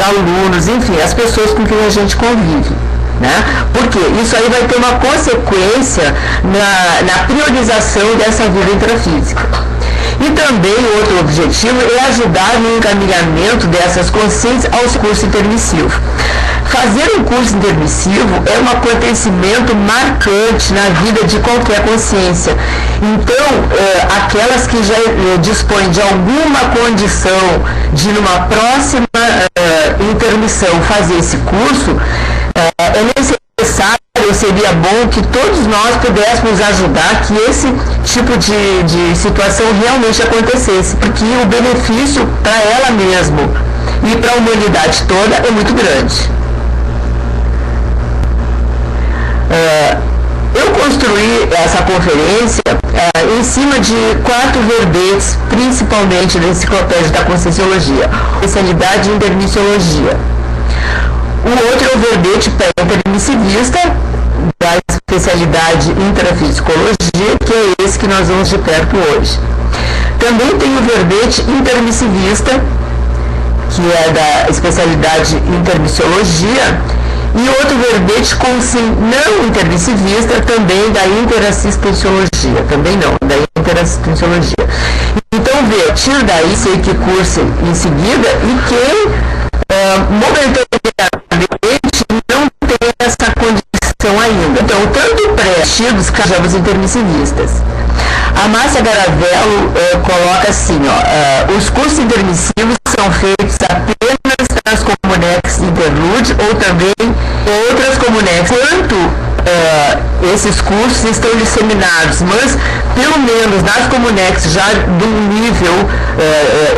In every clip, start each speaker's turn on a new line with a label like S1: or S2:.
S1: alunos, enfim, as pessoas com quem a gente convive. Né? Porque isso aí vai ter uma consequência na priorização dessa vida intrafísica. E também outro objetivo é ajudar no encaminhamento dessas consciências aos cursos intermissivos. Fazer um curso intermissivo é um acontecimento marcante na vida de qualquer consciência. Então, aquelas que já dispõem de alguma condição de, numa próxima intermissão, fazer esse curso, é necessário, seria bom que todos nós pudéssemos ajudar que esse tipo de situação realmente acontecesse, porque o benefício para ela mesma e para a humanidade toda é muito grande. Eu construí essa conferência em cima de 4 verbetes, principalmente da Enciclopédia da Conscienciologia, especialidade em intermissiologia. O outro é o verbete pré-intermissivista, da especialidade intrafisicologia, que é esse que nós vamos de perto hoje. Também tem o verbete intermissivista, que é da especialidade intermissiologia, e outro verbete com sim não intermissivista, também da interassistenciologia, também não, da interassistenciologia. Então, a partir daí, sei que cursa em seguida, e quem momentaneamente não tem essa condição ainda. Então, tanto pré-tidos os intermissivistas. A Márcia Garavello coloca assim, os cursos intermissivos são feitos apenas nas Comunex Interlude ou também outras Comunex. Quanto esses cursos estão disseminados, mas pelo menos nas Comunex já do nível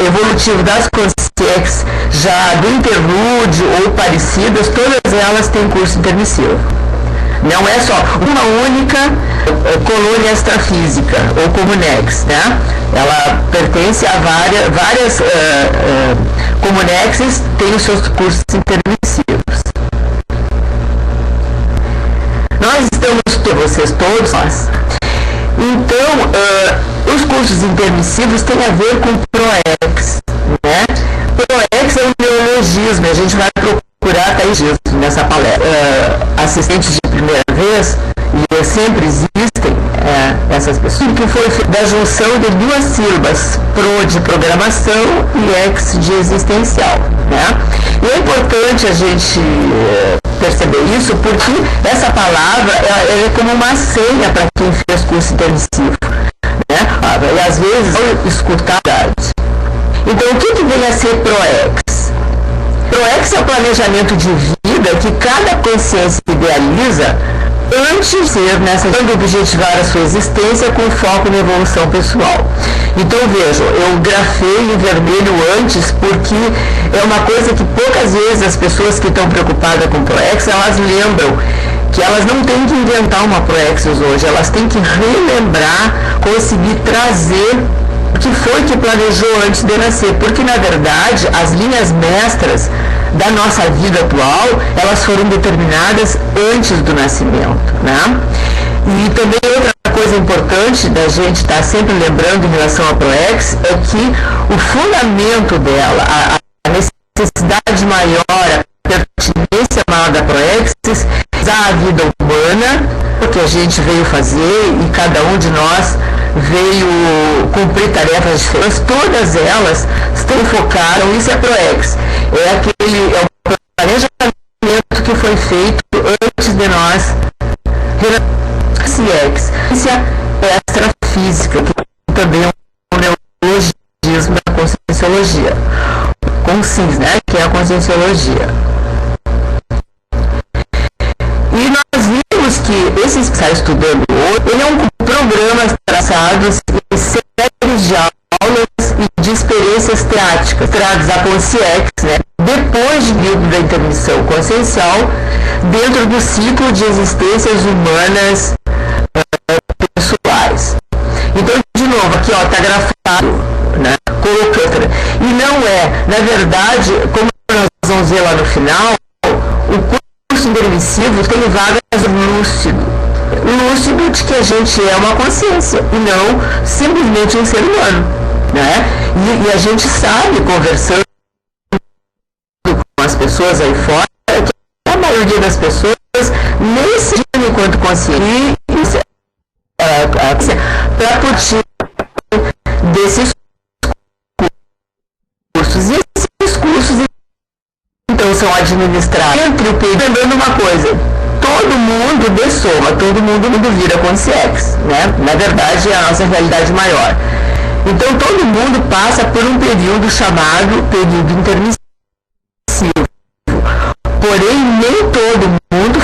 S1: evolutivo das Consciex, já do interlúdio ou parecidas, todas elas têm curso intermissivo. Não é só uma única colônia extrafísica ou Comunex, né? Ela pertence a várias Comunexes, tem os seus cursos intermissivos. Nós estamos, vocês todos, nós. Então, os cursos intermissivos têm a ver com PROEX, né? PROEX é um neologismo, a gente vai procurar nessa palestra. Assistentes de primeira vez, e sempre existem essas pessoas, que foi da junção de 2 sílabas, pro de programação e ex de existencial, né? E é importante a gente perceber isso, porque essa palavra é como uma senha para quem fez curso intermissivo, né? E às vezes eu escutar. Então, o que vem a ser PROEX? PROEX é o planejamento de vida que cada consciência idealiza antes de ser quando objetivar a sua existência com foco na evolução pessoal. Então vejam, eu grafei em vermelho antes porque é uma coisa que poucas vezes as pessoas que estão preocupadas com PROEX, elas lembram que elas não têm que inventar uma PROEX hoje, elas têm que relembrar, conseguir trazer o que foi que planejou antes de nascer, porque na verdade as linhas mestras da nossa vida atual, elas foram determinadas antes do nascimento, né? E também outra coisa importante da gente estar sempre lembrando em relação à PROEX é que o fundamento dela, a necessidade maior, a pertinência maior da PROEX, a vida humana, o que a gente veio fazer e cada um de nós veio cumprir tarefas diferentes, todas elas estão focadas, isso é PROEX, é o planejamento que foi feito antes de nós, CIEX, ciência extrafísica, que também é um neologismo da conscienciologia, com CIS, né, que é a conscienciologia. E nós vimos que esse que está estudando hoje, ele é um programa traçado em séries de aulas e de experiências teáticas, trazidas à consciex, né, depois de período da intermissão consciencial, dentro do ciclo de existências humanas pessoais. Então, de novo, aqui está grafado, né, colocando. E não é, na verdade, como nós vamos ver lá no final, o curso intermissivo tem vagas lúcido de que a gente é uma consciência e não simplesmente um ser humano, né? E a gente sabe, conversando pessoas aí fora, que a maioria das pessoas nem se digam enquanto consciência para partir desses cursos. E esses cursos, então, são administrados entre o PIB, lembrando uma coisa, todo mundo dessoma, todo mundo vira Consciex, né? Na verdade, é a nossa realidade maior. Então, todo mundo passa por um período chamado período intermissivo. Porém, nem todo mundo.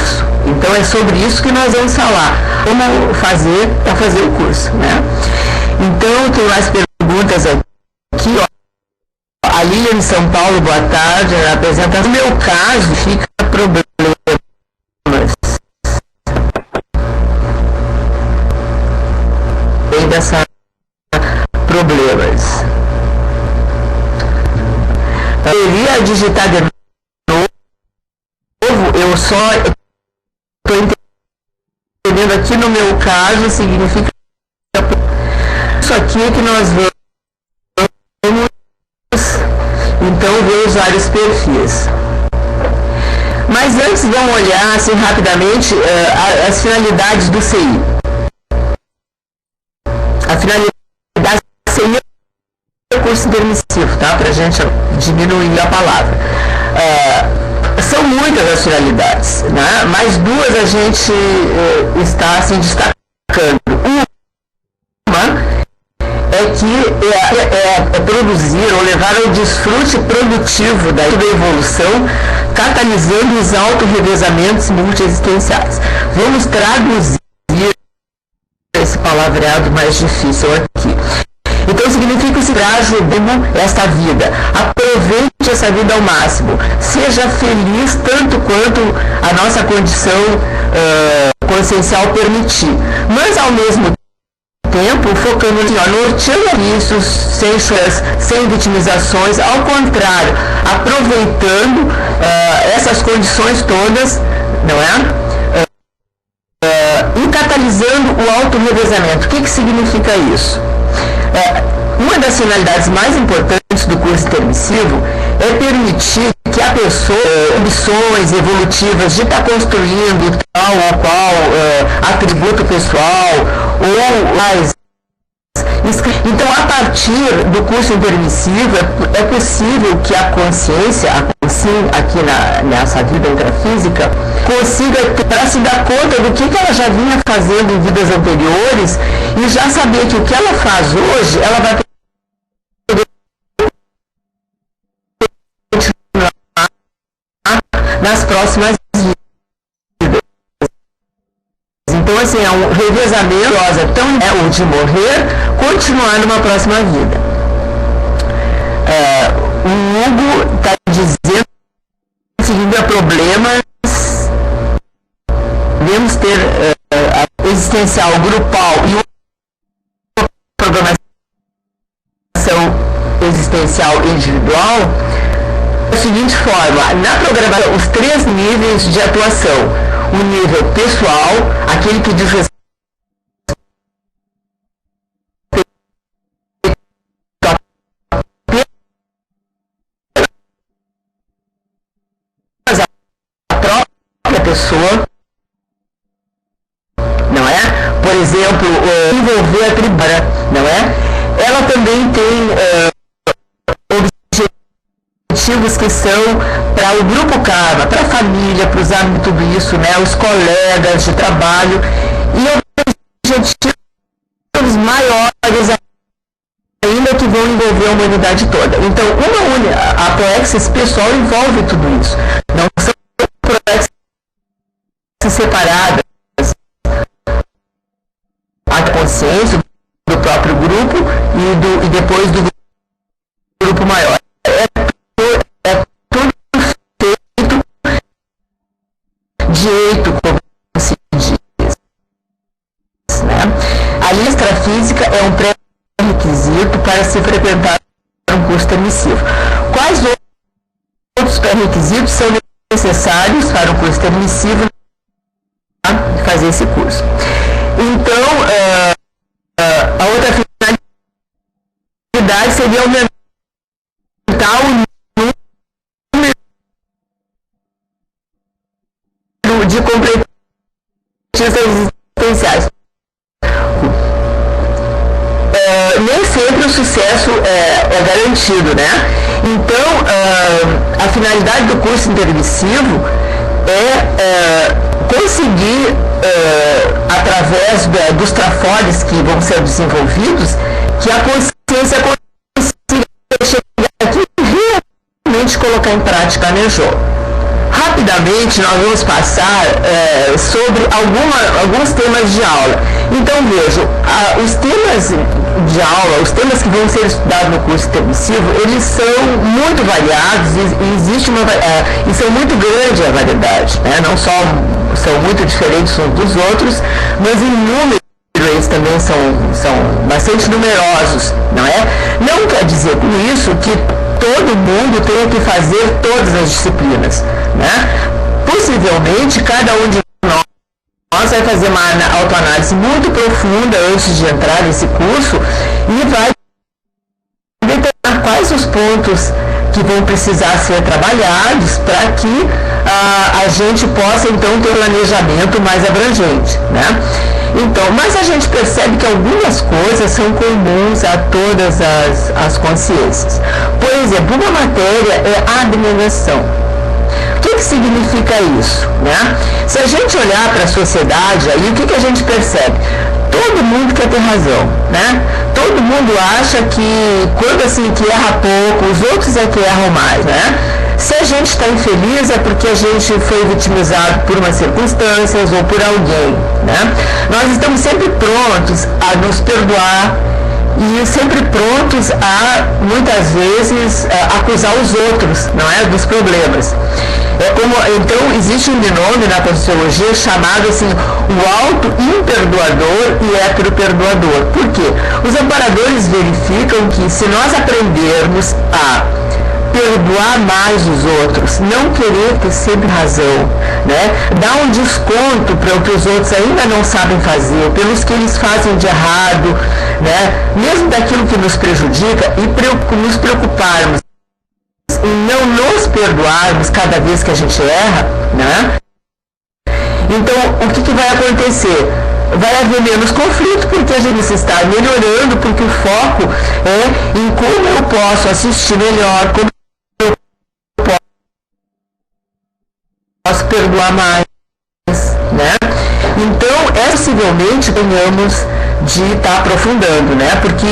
S1: Então, é sobre isso que nós vamos falar. Como fazer para fazer o curso, né? Então, tem mais perguntas aqui. Ó. A Lilian de São Paulo, boa tarde. Apresenta. No meu caso, fica problemas. Tem dessa problemas. Queria digitar de novo, eu só estou entendendo aqui no meu caso, significa isso aqui é que nós vamos então ver os vários perfis. Mas antes vamos olhar assim rapidamente as finalidades do CI. A finalidade seria o curso intermissivo, tá? Para a gente diminuir a palavra. São muitas as finalidades, né? Mas duas a gente está assim, destacando. Uma é que é produzir ou levar ao desfrute produtivo da evolução, catalisando os autorrevezamentos multiexistenciais. Vamos traduzir esse palavreado mais difícil aqui. Então significa que se traje esta vida, aproveite essa vida ao máximo, seja feliz tanto quanto a nossa condição consciencial permitir, mas ao mesmo tempo focando norteando isso, sem vitimizações, ao contrário, aproveitando essas condições todas, não é? E catalisando o autorrevezamento. O que significa isso? Uma das finalidades mais importantes do curso intermissivo é permitir que a pessoa, ambições evolutivas de estar construindo tal ou qual atributo pessoal, ou mais. Então, a partir do curso intermissivo, é possível que a consciência, aqui nessa vida intrafísica, consiga, para se dar conta do que ela já vinha fazendo em vidas anteriores e já saber que o que ela faz hoje, ela vai poder continuar nas próximas vidas. Então, assim, é um revezamento, tão o de morrer, continuar numa próxima vida. O Hugo está dizendo que há problemas, devemos ter a existencial grupal e uma programação existencial individual da seguinte forma: na programação, os 3 níveis de atuação, o nível pessoal, aquele que diz respeito pessoa, não é? Por exemplo, envolver a tribuna, não é? Ela também tem objetivos que são para o grupo karma, para a família, para os amigos, tudo isso, né? Os colegas de trabalho, e objetivos maiores ainda que vão envolver a humanidade toda. Então, a Proexis pessoal envolve tudo isso. Não são Proexis separadas, a consciência do próprio grupo e depois do grupo maior. É tudo feito direito, como se diz. Né? A linha extrafísica é um pré-requisito para se frequentar um curso intermissivo. Quais outros pré-requisitos são necessários para um curso intermissivo fazer esse curso? Então, a outra finalidade seria aumentar o número de completistas existenciais. Nem sempre o sucesso é garantido, né? Então, a finalidade do curso intermissivo é conseguir, através dos trafores que vão ser desenvolvidos, que a consciência consiga chegar aqui e realmente colocar em prática a Nejô. Rapidamente nós vamos passar sobre alguns temas de aula. Então vejam, os temas de aula, os temas que vão ser estudados no curso intermissivo, eles são muito variados e são muito grande a variedade, né? Não só são muito diferentes uns dos outros, mas em número eles também são bastante numerosos, não é? Não quer dizer com isso que todo mundo tem que fazer todas as disciplinas, né? Possivelmente cada um de nós vai fazer uma autoanálise muito profunda antes de entrar nesse curso e vai determinar quais os pontos que vão precisar ser trabalhados para que a gente possa então ter um planejamento mais abrangente, né? Então, mas a gente percebe que algumas coisas são comuns a todas as consciências. Por exemplo, uma matéria é a abnegação. O que significa isso, né? Se a gente olhar para a sociedade, aí o que a gente percebe? Todo mundo quer ter razão, né? Todo mundo acha que quando assim que erra pouco, os outros é que erram mais, né? Se a gente está infeliz é porque a gente foi vitimizado por umas circunstâncias ou por alguém, né? Nós estamos sempre prontos a nos perdoar e sempre prontos a, muitas vezes, acusar os outros, não é? Dos problemas. Então, existe um binômio na Conscienciologia chamado assim, o auto-imperdoador e heteroperdoador. Por quê? Os amparadores verificam que se nós aprendermos a perdoar mais os outros, não querer ter sempre razão, né? Dar um desconto para o que os outros ainda não sabem fazer, pelos que eles fazem de errado, né? Mesmo daquilo que nos prejudica, e nos preocuparmos em não nos perdoarmos cada vez que a gente erra, né? Então, o que vai acontecer? Vai haver menos conflito, porque a gente está melhorando, porque o foco é em como eu posso assistir melhor, como posso perdoar mais, né? Então, possivelmente tenhamos de estar aprofundando, né? Porque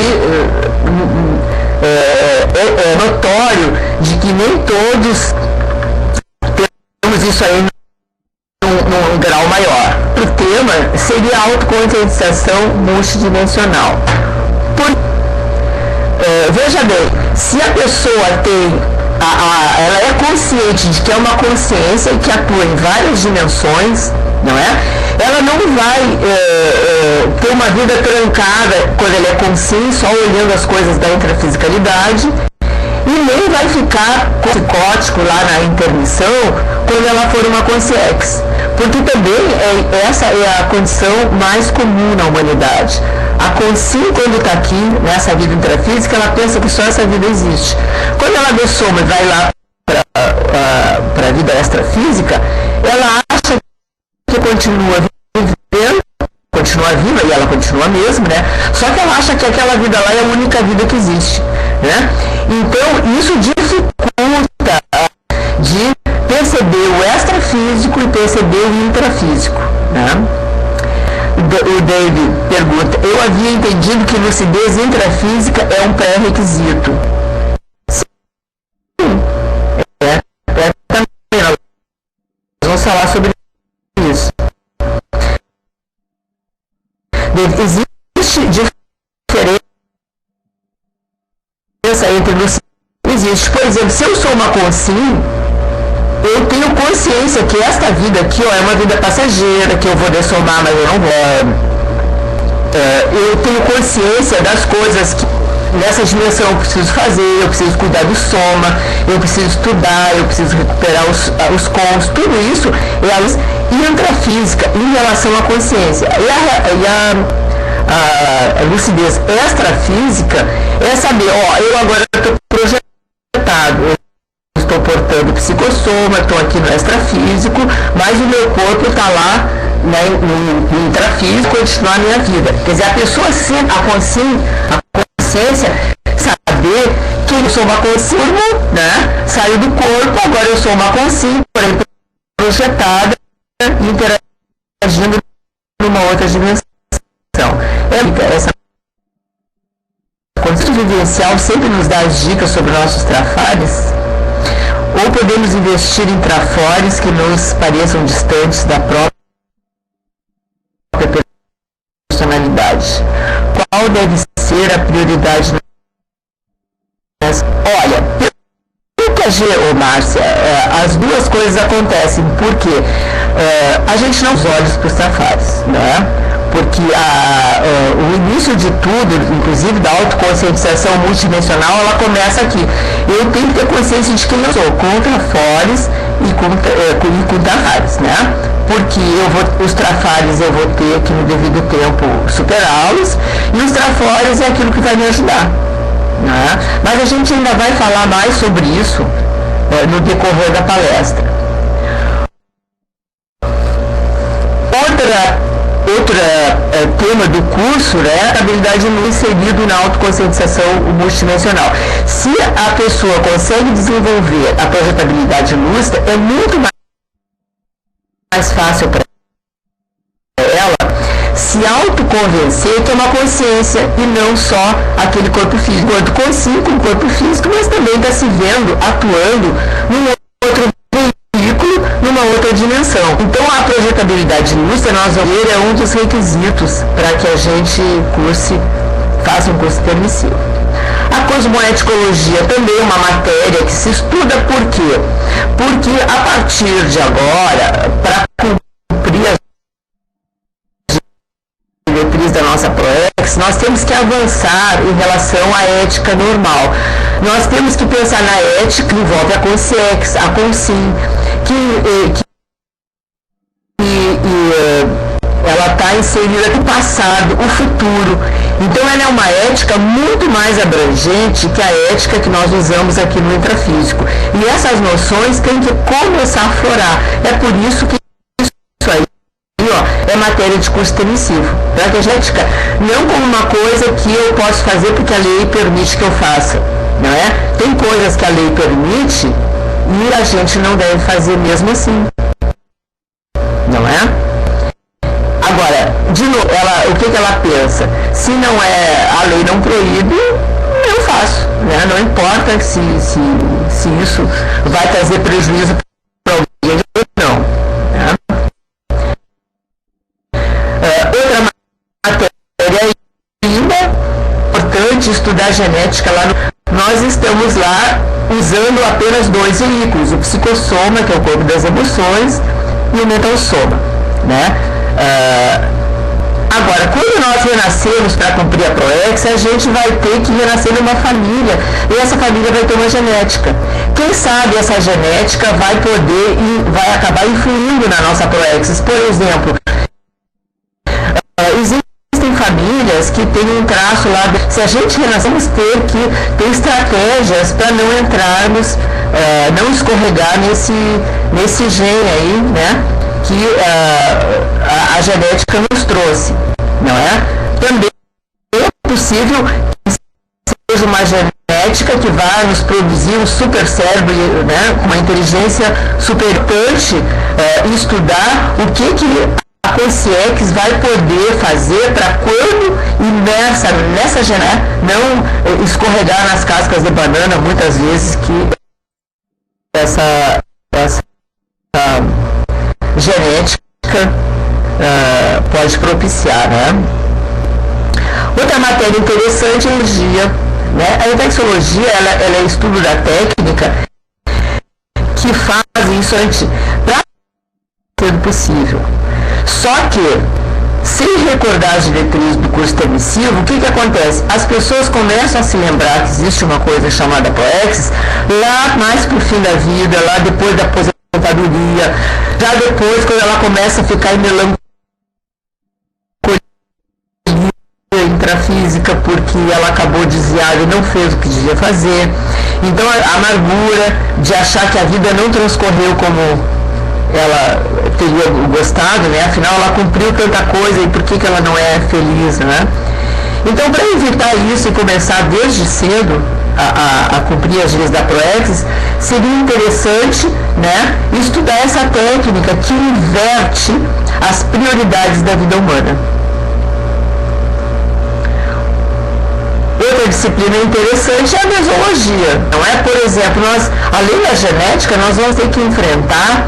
S1: é notório de que nem todos temos isso aí num grau maior. O tema seria a autoconscientização multidimensional. Veja bem, se a pessoa ela é consciente de que é uma consciência que atua em várias dimensões, não é? Ela não vai ter uma vida trancada quando ela é consciente, só olhando as coisas da intrafisicalidade, e nem vai ficar psicótico lá na intermissão quando ela for uma consciex. Porque também essa é a condição mais comum na humanidade. A consciência, quando está aqui, nessa vida intrafísica, ela pensa que só essa vida existe. Quando ela dessoma e vai lá para a vida extrafísica, ela acha que continua vivendo, continua viva, e ela continua mesmo, né? Só que ela acha que aquela vida lá é a única vida que existe, né? Então, isso dificulta de perceber o extrafísico e perceber o intrafísico, né? O David pergunta: eu havia entendido que lucidez intrafísica é um pré-requisito. Sim, também. Nós vamos falar sobre isso. Existe diferença entre lucidez. Existe, por exemplo, se eu sou uma consciência, eu tenho consciência que esta vida aqui é uma vida passageira, que eu vou dessomar, mas eu não vou. Eu tenho consciência das coisas que nessa dimensão eu preciso fazer, eu preciso cuidar do soma, eu preciso estudar, eu preciso recuperar os cons, tudo isso é a luz intrafísica em relação à consciência. E a lucidez extrafísica é saber, eu agora estou projetado, estou portando psicossoma, psicossoma, estou aqui no extrafísico, mas o meu corpo está lá, né, no intrafísico, continuar a minha vida. Quer dizer, a pessoa a consciência, saber que eu sou uma consciência, né, saiu do corpo, agora eu sou uma consciência, porém projetada, interagindo numa outra dimensão. Essa consciência vivencial sempre nos dá as dicas sobre nossos trafares, ou podemos investir em trafores que nos pareçam distantes da própria personalidade. Qual deve ser a prioridade? Olha, Márcia, as duas coisas acontecem, porque a gente não usa olhos para os trafares, né? Porque o início de tudo, inclusive da autoconscientização multidimensional, ela começa aqui. Eu tenho que ter consciência de quem eu sou, com trafores e com trafares, né? Porque os trafares eu vou ter que no devido tempo superá-los, e os trafores é aquilo que vai me ajudar, né? Mas a gente ainda vai falar mais sobre isso no decorrer da palestra. Outro tema do curso, né, a habilidade inserido na autoconscientização multidimensional. Se a pessoa consegue desenvolver a projetabilidade lúcida, é muito mais fácil para ela se autoconvencer que é uma consciência e não só aquele corpo físico. Corpo consciente, um corpo físico, mas também está se vendo, atuando num outro veículo, numa outra dimensão. Então a projetabilidade lúcida, nós vamos ver, é um dos requisitos para que a gente faça um curso permissivo. A cosmoeticologia também é uma matéria que se estuda por quê? Porque a partir de agora, para cumprir as diretrizes da nossa ProEx, nós temos que avançar em relação à ética normal. Nós temos que pensar na ética que envolve a Consciex, a Consim, ela está inserida no passado, o futuro. Então ela é uma ética muito mais abrangente que a ética que nós usamos aqui no intrafísico. E essas noções têm que começar a aflorar. É por isso que isso aí é matéria de curso permissivo. Tá? Que a ética não como uma coisa que eu posso fazer porque a lei permite que eu faça. Não é? Tem coisas que a lei permite e a gente não deve fazer mesmo assim. Não é? Agora, de novo, o que ela pensa? Se não a lei não proíbe, eu faço. Né? Não importa se isso vai trazer prejuízo para alguém ou não. Né? Outra matéria ainda importante, estudar genética lá nós estamos lá usando apenas dois veículos, o psicossoma, que é o corpo das emoções, e o mentalsoma, né? Agora, quando nós renascemos para cumprir a ProEx, a gente vai ter que renascer numa família, e essa família vai ter uma genética. Quem sabe essa genética vai poder e vai acabar influindo na nossa ProEx. Por exemplo, existem famílias que têm um traço lá, se a gente renascer, vamos ter que ter estratégias para não entrarmos, não escorregar nesse gene aí, né, que a genética nos trouxe, não é? Também é possível que seja uma genética que vá nos produzir um super cérebro, né, com uma inteligência superante, estudar o que a Consciex vai poder fazer para quando imersa nessa genética, não escorregar nas cascas de banana, muitas vezes, que essa genética pode propiciar, né? Outra matéria interessante é a energia, né? A reflexologia, ela é estudo da técnica que faz isso antes para ser possível. Só que, sem recordar as diretrizes do curso permissivo, o que acontece? As pessoas começam a se lembrar que existe uma coisa chamada ProEx lá mais pro fim da vida, lá depois da aposentadoria, já depois, quando ela começa a ficar em melancolia, para a física porque ela acabou desviada e não fez o que devia fazer. Então a amargura de achar que a vida não transcorreu como ela teria gostado, né? Afinal ela cumpriu tanta coisa e por que ela não é feliz, né? Então, para evitar isso e começar desde cedo a cumprir as leis da Proex, seria interessante, né, estudar essa técnica que inverte as prioridades da vida humana. Outra disciplina interessante é a mesologia. Não é? Por exemplo, nós, além da genética, nós vamos ter que enfrentar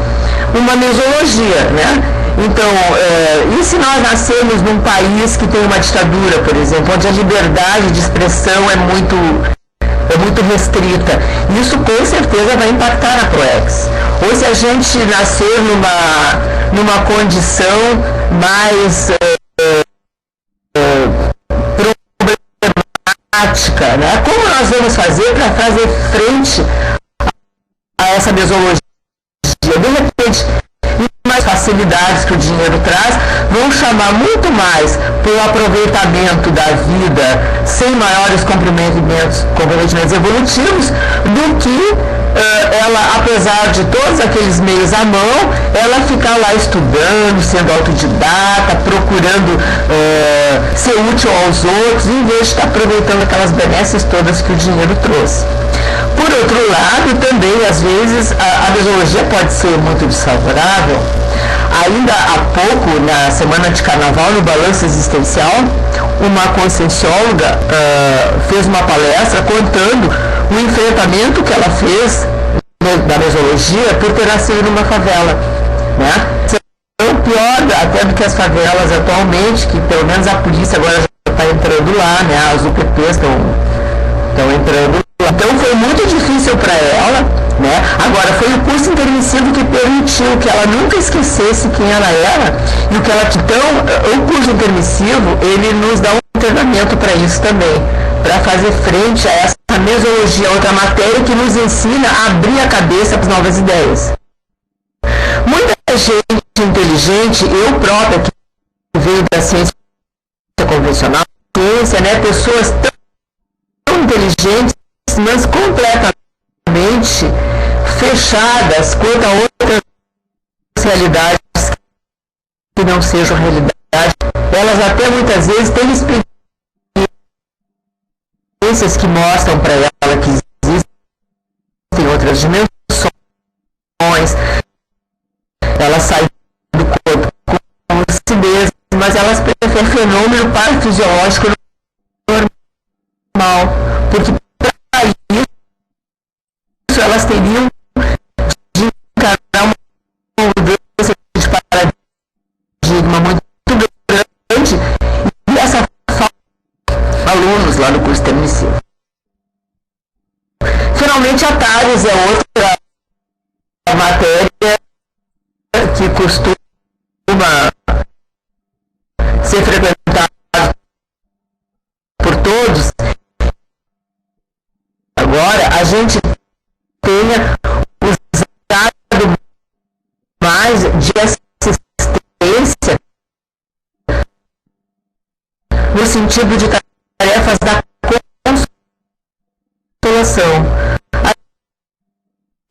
S1: uma mesologia, né? Então, e se nós nascemos num país que tem uma ditadura, por exemplo, onde a liberdade de expressão é muito restrita, isso com certeza vai impactar na Proex. Ou se a gente nascer numa condição mais problemática, né? Como nós vamos fazer para fazer frente a essa mesologia? De repente, mais facilidades que o dinheiro traz vão chamar muito mais pelo aproveitamento da vida sem maiores comprometimentos evolutivos do que ela, apesar de todos aqueles meios à mão, ela ficar lá estudando, sendo autodidata, procurando ser útil aos outros, em vez de estar aproveitando aquelas benesses todas que o dinheiro trouxe. Por outro lado, também, às vezes, a mesologia pode ser muito desfavorável. Ainda há pouco, na semana de carnaval, no Balanço Existencial, uma consciencióloga fez uma palestra contando o enfrentamento que ela fez da mesologia por ter nascido numa favela, né? É pior até do que as favelas atualmente, que pelo menos a polícia agora já está entrando lá, né? As UPPs estão entrando lá. Então foi muito difícil para ela, né? Agora foi o curso intermissivo que permitiu que ela nunca esquecesse quem ela era e o que ela... Então o curso intermissivo, ele nos dá um treinamento para isso também, para fazer frente a essa mesologia, outra matéria que nos ensina a abrir a cabeça para as novas ideias. Muita gente inteligente, eu própria que veio da ciência convencional, ciência, né? Pessoas tão inteligentes, mas completamente fechadas quanto a outras realidades que não sejam realidade. Elas até muitas vezes têm experiências que mostram para ela que existem outras dimensões. Elas saem do corpo como si mesmas, mas elas preferem fenômeno parafisiológico normal, porque elas teriam de encarar uma mudança de paradigma muito grande e essa falta de alunos lá no curso intermissivo. Finalmente, a TARES é outra matéria que costuma ser frequentada por todos. Agora, a gente tenha usado mais de assistência no sentido de tarefas da consolação.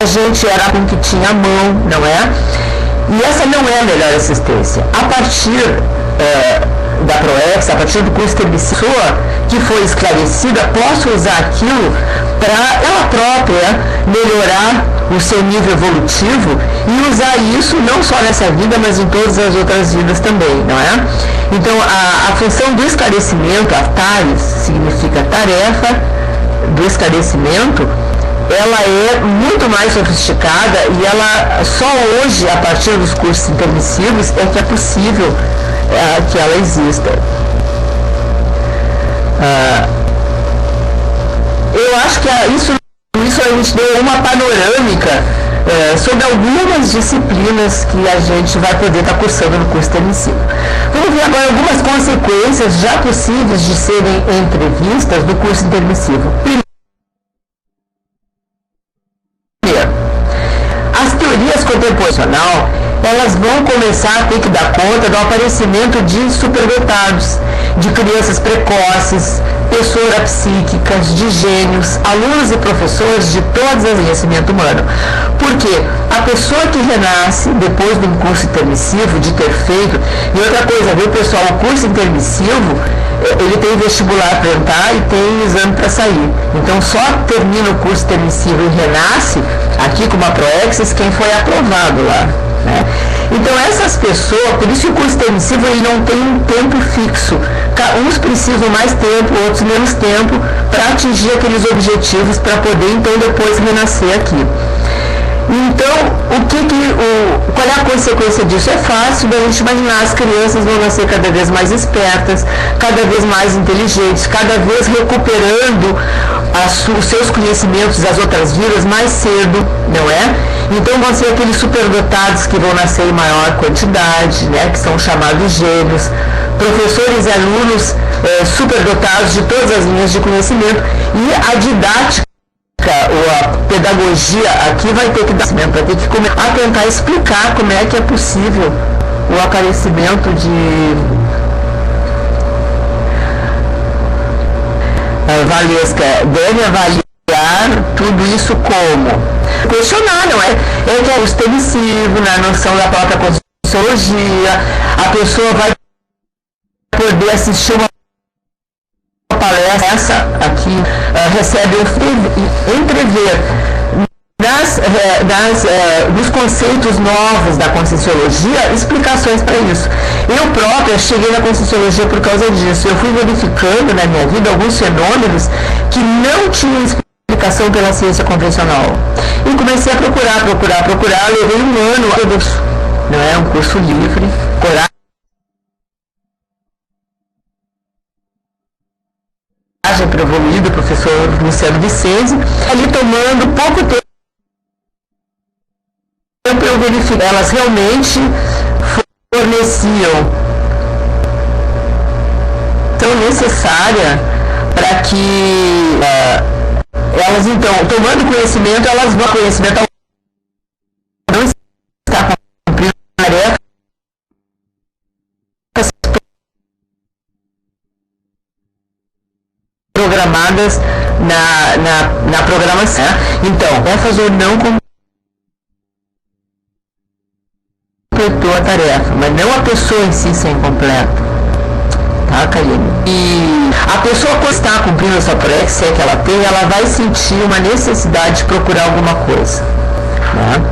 S1: A gente era com que tinha a mão, não é? E essa não é a melhor assistência. A partir da Proex, a partir do curso intermissivo, que foi esclarecida, posso usar aquilo para ela própria melhorar o seu nível evolutivo e usar isso não só nessa vida, mas em todas as outras vidas também, não é? Então, a função do esclarecimento, a TARES, significa tarefa do esclarecimento, ela é muito mais sofisticada e ela só hoje, a partir dos cursos intermissivos, é que é possível que ela exista. Eu acho que isso a gente deu uma panorâmica sobre algumas disciplinas que a gente vai poder estar cursando no curso intermissivo. Vamos ver agora algumas consequências já possíveis de serem entrevistas do curso intermissivo. Primeiro, as teorias contemporâneas elas vão começar a ter que dar conta do aparecimento de superdotados, de crianças precoces, pessoas psíquicas, de gênios, alunos e professores de todas as conhecimento humano. Porque a pessoa que renasce depois de um curso intermissivo, de ter feito, e outra coisa, viu pessoal, o curso intermissivo, ele tem vestibular para entrar e tem exame para sair. Então só termina o curso intermissivo e renasce aqui com uma Proexis quem foi aprovado lá, né? Então essas pessoas, por isso que o curso intermissivo ele não tem um tempo fixo. Uns precisam mais tempo, outros menos tempo para atingir aqueles objetivos para poder então depois renascer aqui. Então, qual é a consequência disso? É fácil da gente imaginar, as crianças vão nascer cada vez mais espertas, cada vez mais inteligentes, cada vez recuperando os seus conhecimentos das outras vidas mais cedo, não é? Então vão ser aqueles superdotados que vão nascer em maior quantidade, né? Que são chamados gênios, professores e alunos superdotados de todas as linhas de conhecimento, e a didática ou a pedagogia aqui vai ter que dar, vai ter que começar a tentar explicar como é que é possível o aparecimento de Valesca, deve avaliar tudo isso como questionar, não é? É que é o permissivo, na noção da própria conscienciologia, a pessoa vai poder assistir uma palestra, essa aqui recebe entrever nos conceitos novos da Conscienciologia explicações para isso. Eu própria cheguei na Conscienciologia por causa disso. Eu fui verificando na minha vida alguns fenômenos que não tinham explicação pela ciência convencional. E comecei a procurar, levei um ano, não é um curso livre, coragem para evoluir, do professor Luciano Vicenzi, ali tomando pouco tempo eu verifiquei, elas realmente forneciam tão necessária para que elas então, tomando conhecimento, elas vão conhecimento não está cumprindo a tarefa programadas na programação. Então, tarefas ou não completou a tarefa, mas não a pessoa em si ser incompleta. Tá, Karine? E a pessoa que está cumprindo a sua Proexis, se é que ela tem, ela vai sentir uma necessidade de procurar alguma coisa. Né?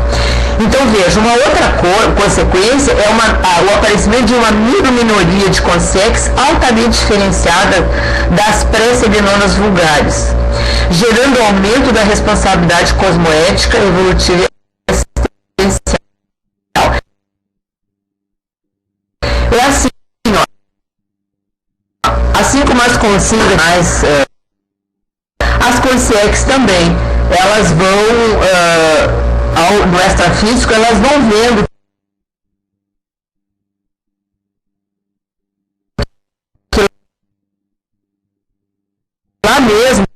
S1: Então veja, uma outra consequência é o aparecimento de uma minoria de consciências altamente diferenciada das pré-serenonas vulgares, gerando aumento da responsabilidade cosmoética, evolutiva e existencial. É assim, ó, assim como as consciências, as consciências também, elas vão no extrafísico, elas vão vendo que lá mesmo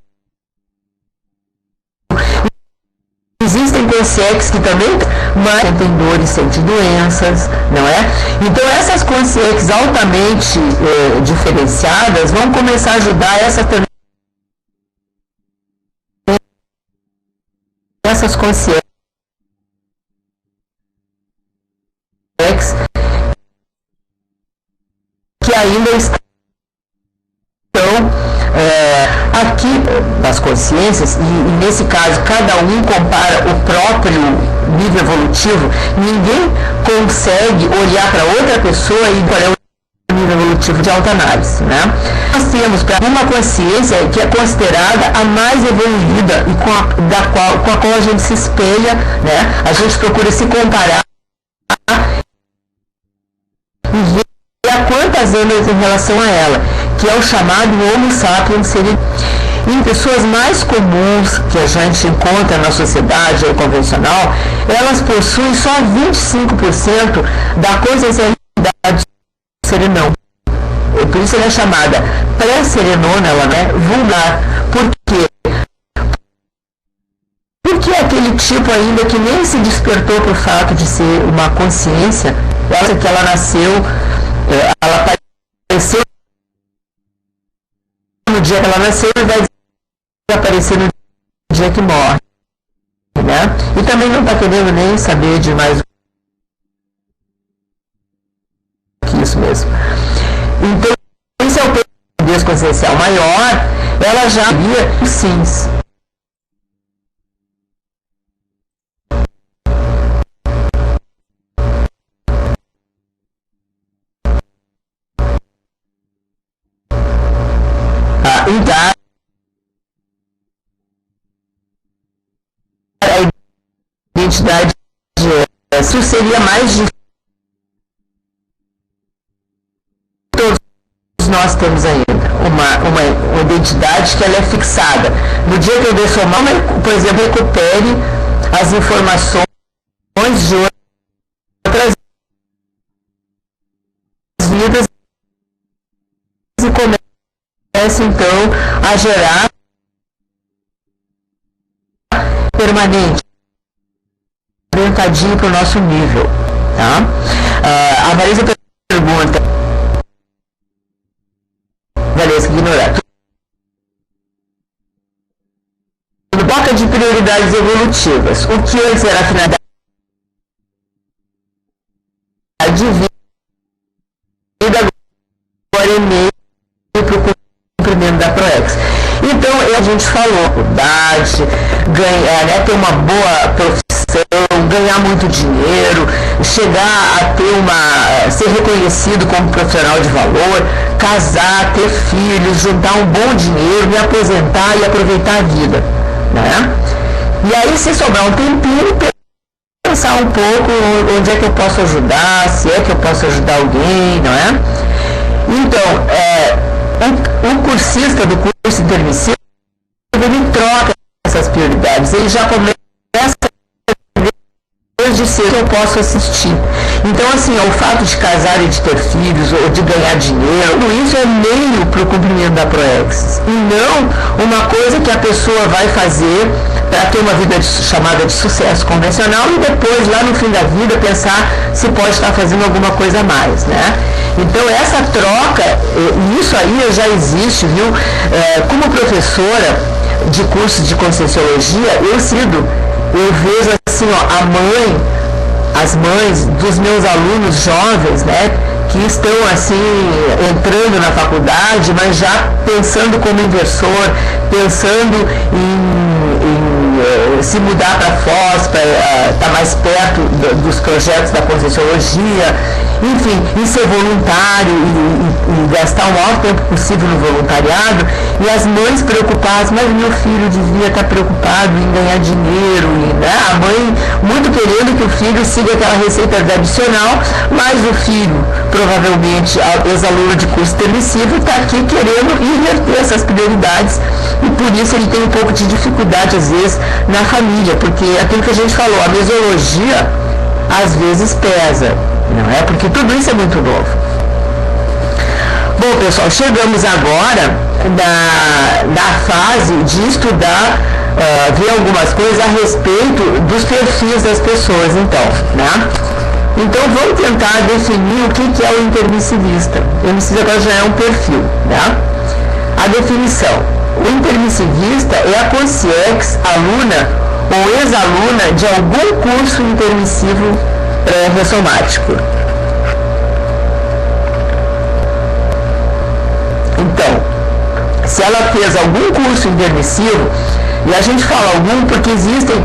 S1: existem consciências que também sentem dores, sentem doenças, não é? Então essas consciências altamente diferenciadas vão começar a ajudar essas consciências que ainda estão aqui das consciências, e nesse caso cada um compara o próprio nível evolutivo. Ninguém consegue olhar para outra pessoa e qual é o nível evolutivo de autoanálise, né? Nós temos uma consciência que é considerada a mais evoluída e com a qual a gente se espelha, né? A gente procura se comparar e ver há quantas anos em relação a ela, que é o chamado Homo sapiens. Em pessoas mais comuns que a gente encontra na sociedade convencional, elas possuem só 25% da consciencialidade serenão. Por isso ela é chamada pré-serenona, ela é vulgar. Por quê? Porque aquele aquele tipo ainda que nem se despertou para o fato de ser uma consciência, essa que ela nasceu, ela apareceu no dia que ela nasceu e vai desaparecer no dia que morre, né? E também não está querendo nem saber de mais que isso mesmo. Então, esse é o Deus consciencial maior, ela já via os sims. A identidade isso seria mais difícil. Todos nós temos ainda uma identidade que ela é fixada. No dia que eu dessomar, por exemplo, recupere as informações de outras vidas e comece então a gerar permanente, orientadinho para o nosso nível, tá? A Marisa pergunta, Valesca, ignorar. Boca de prioridades evolutivas. O que antes era a finalidade de vida, agora é meio para o cumprimento da ProEx. Então, a gente falou, faculdade, ganhar, né, ter uma boa profissão, ganhar muito dinheiro, chegar a ter ser reconhecido como profissional de valor, casar, ter filhos, juntar um bom dinheiro, me aposentar e aproveitar a vida, né? E aí, se sobrar um tempinho, pensar um pouco onde é que eu posso ajudar, se é que eu posso ajudar alguém, não é? Então, o cursista do curso intermissivo, ele troca essas prioridades, ele já começa de ser que eu posso assistir. Então, assim, o fato de casar e de ter filhos, ou de ganhar dinheiro, tudo isso é meio para o cumprimento da ProEx. E não uma coisa que a pessoa vai fazer para ter uma vida chamada de sucesso convencional e depois, lá no fim da vida, pensar se pode estar fazendo alguma coisa a mais, né? Então, essa troca, isso aí já existe, viu? Como professora de curso de Conscienciologia, eu vejo assim, ó, as mães dos meus alunos jovens, né, que estão assim entrando na faculdade, mas já pensando como inversor, pensando em se mudar para Foz, para estar mais perto dos projetos da Conscienciologia, enfim, em ser voluntário e gastar o maior tempo possível no voluntariado, e as mães preocupadas, mas meu filho devia estar preocupado em ganhar dinheiro, e, né, a mãe muito querendo que o filho siga aquela receita tradicional, mas o filho, provavelmente ex-aluno de curso intermissivo, está aqui querendo inverter essas prioridades, e por isso ele tem um pouco de dificuldade às vezes na família, porque aquilo que a gente falou, a mesologia às vezes pesa, não é? Porque tudo isso é muito novo. Bom, pessoal, chegamos agora na fase de estudar, ver algumas coisas a respeito dos perfis das pessoas, então, né? Então, vamos tentar definir o que é o intermissivista. O intermissivista agora já é um perfil, né? A definição. O intermissivista é a consciex, aluna ou ex-aluna de algum curso intermissivo ressomático. Então, se ela fez algum curso intermissivo, e a gente fala algum porque existem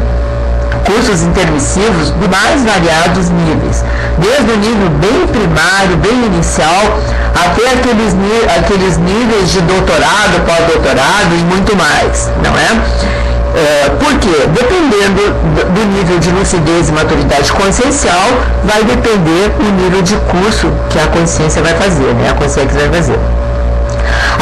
S1: cursos intermissivos de mais variados níveis, desde o nível bem primário, bem inicial, até aqueles níveis de doutorado, pós-doutorado e muito mais, não é? Por quê? Dependendo do nível de lucidez e maturidade consciencial, vai depender o nível de curso que a consciência vai fazer, né? A consciência vai fazer.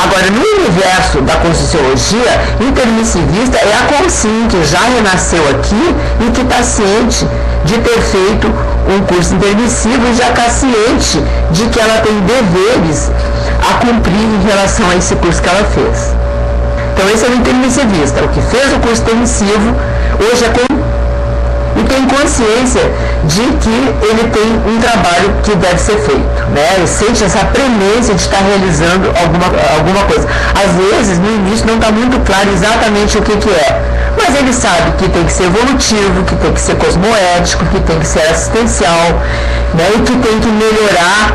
S1: Agora, no universo da Conscienciologia, intermissivista é a consciência que já renasceu aqui e que está ciente de ter feito um curso intermissivo e já está ciente de que ela tem deveres a cumprir em relação a esse curso que ela fez. Então, esse é o intermissivista, o que fez o curso intermissivo, hoje é e tem consciência de que ele tem um trabalho que deve ser feito, né? Ele sente essa premência de estar realizando alguma coisa. Às vezes, no início, não está muito claro exatamente o que é, mas ele sabe que tem que ser evolutivo, que tem que ser cosmoético, que tem que ser assistencial, né? E que tem que melhorar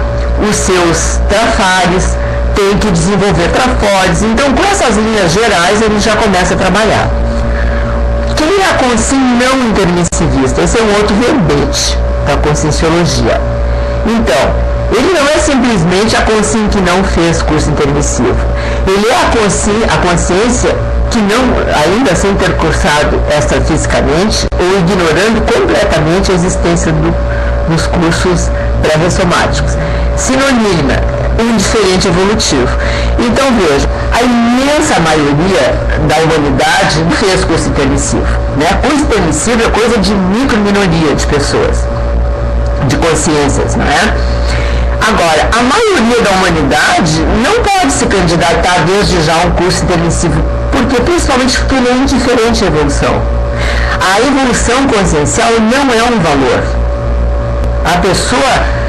S1: os seus trafares, tem que desenvolver trafores. Então, com essas linhas gerais, ele já começa a trabalhar. Quem é a consciência não intermissivista? Esse é um outro verbete da conscienciologia. Então, ele não é simplesmente a consciência que não fez curso intermissivo. Ele é a consciência que não, ainda sem ter cursado extrafisicamente, ou ignorando completamente a existência dos cursos pré-ressomáticos. Sinonima, indiferente evolutivo. Então veja, a imensa maioria da humanidade não fez curso intermissivo, né? Curso intermissivo é coisa de micro-minoria de pessoas, de consciências, não é? Agora, a maioria da humanidade não pode se candidatar desde já a um curso intermissivo, porque principalmente porque ele é indiferente à evolução. A evolução consciencial não é um valor. A pessoa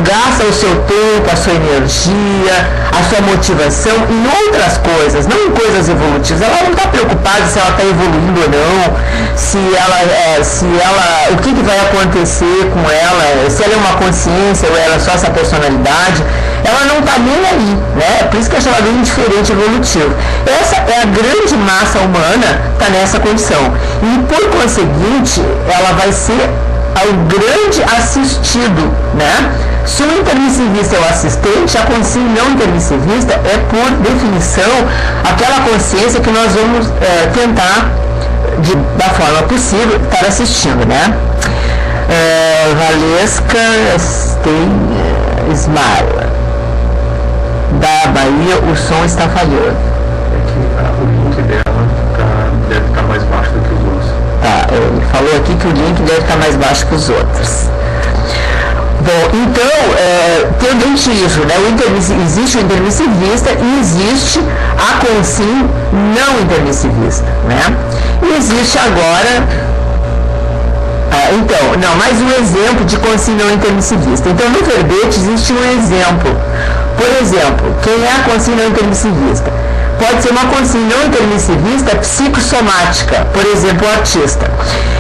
S1: gasta o seu tempo, a sua energia, a sua motivação em outras coisas, não em coisas evolutivas. Ela não está preocupada se ela está evoluindo ou não, o que vai acontecer com ela, se ela é uma consciência ou ela é só essa personalidade. Ela não está nem aí, né? Por isso que é chamado indiferente evolutivo. Essa é a grande massa humana, está nessa condição. E por conseguinte, ela vai ser ao grande assistido, né? Se o intermissivista é o assistente, a consciência não intermissivista é, por definição, aquela consciência que nós vamos tentar, da forma possível, estar assistindo, né? Valesca Ismael, da Bahia, o som está falhando.
S2: É que o link dela deve estar mais baixo do que os outros.
S1: Tá, ele falou aqui que o link deve estar mais baixo que os outros. Bom, então, tendente isso, né? Existe o intermissivista e existe a consciência não intermissivista, né? E existe agora... mais um exemplo de consciência não intermissivista. Então, no verbete existe um exemplo. Por exemplo, quem é a consciência não intermissivista? Pode ser uma consciência não intermissivista psicossomática, por exemplo, o artista.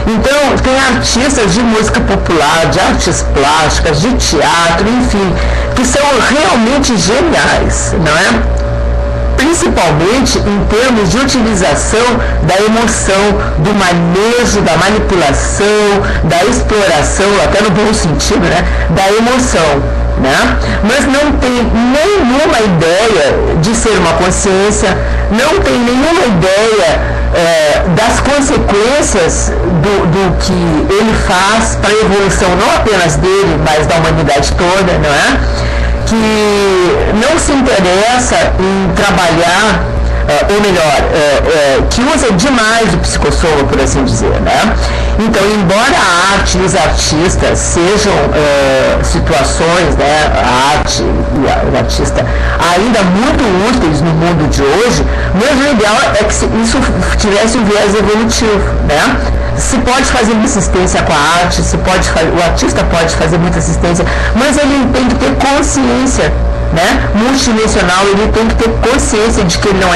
S1: Então, tem artistas de música popular, de artes plásticas, de teatro, enfim, que são realmente geniais, não é? Principalmente em termos de utilização da emoção, do manejo, da manipulação, da exploração, até no bom sentido, né? Da emoção, né? Mas não tem nenhuma ideia de ser uma consciência, não tem nenhuma ideia das consequências do que ele faz para a evolução, não apenas dele, mas da humanidade toda, não é? Que não se interessa em trabalhar, ou melhor, que usa demais o psicossoma, por assim dizer, né? Então, embora a arte e os artistas sejam situações, né, a arte e o artista ainda muito úteis no mundo de hoje, mas o ideal é que isso tivesse um viés evolutivo, né? Se pode fazer muita assistência com a arte, o artista pode fazer muita assistência, mas ele tem que ter consciência, né? Multidimensional, ele tem que ter consciência de que ele não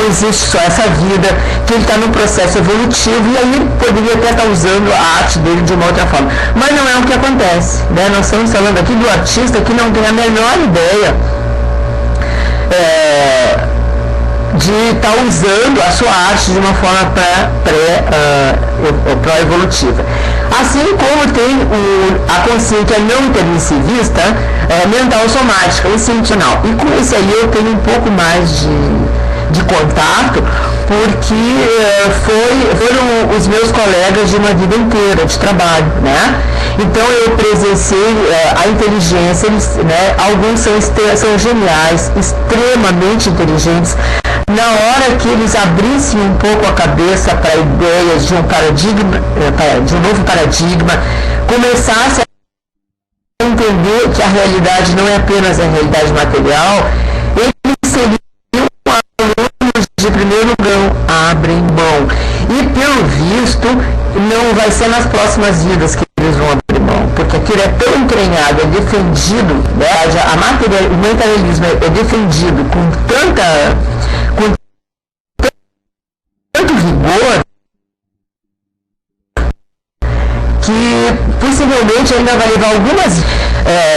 S1: existe só essa vida, que ele está num processo evolutivo, e aí ele poderia até estar usando a arte dele de uma outra forma. Mas não é o que acontece, né? Nós estamos falando aqui do artista que não tem a menor ideia de estar usando a sua arte de uma forma pró-evolutiva. Assim como tem a consciência não intermissivista, mental somática, o sentinal. E com esse aí eu tenho um pouco mais de contato, porque foram os meus colegas de uma vida inteira de trabalho, né? Então eu presenciei a inteligência, né? Alguns são geniais, extremamente inteligentes. Na hora que eles abrissem um pouco a cabeça para ideias de um paradigma, de um novo paradigma, começassem a entender que a realidade não é apenas a realidade material, eles seriam alunos de primeiro grau, abrem mão. E pelo visto, não vai vai ser nas próximas vidas que eles vão abrir mão, porque aquilo é tão entranhado, é defendido, né? O materialismo é defendido com tanto rigor, que possivelmente ainda vai levar algumas...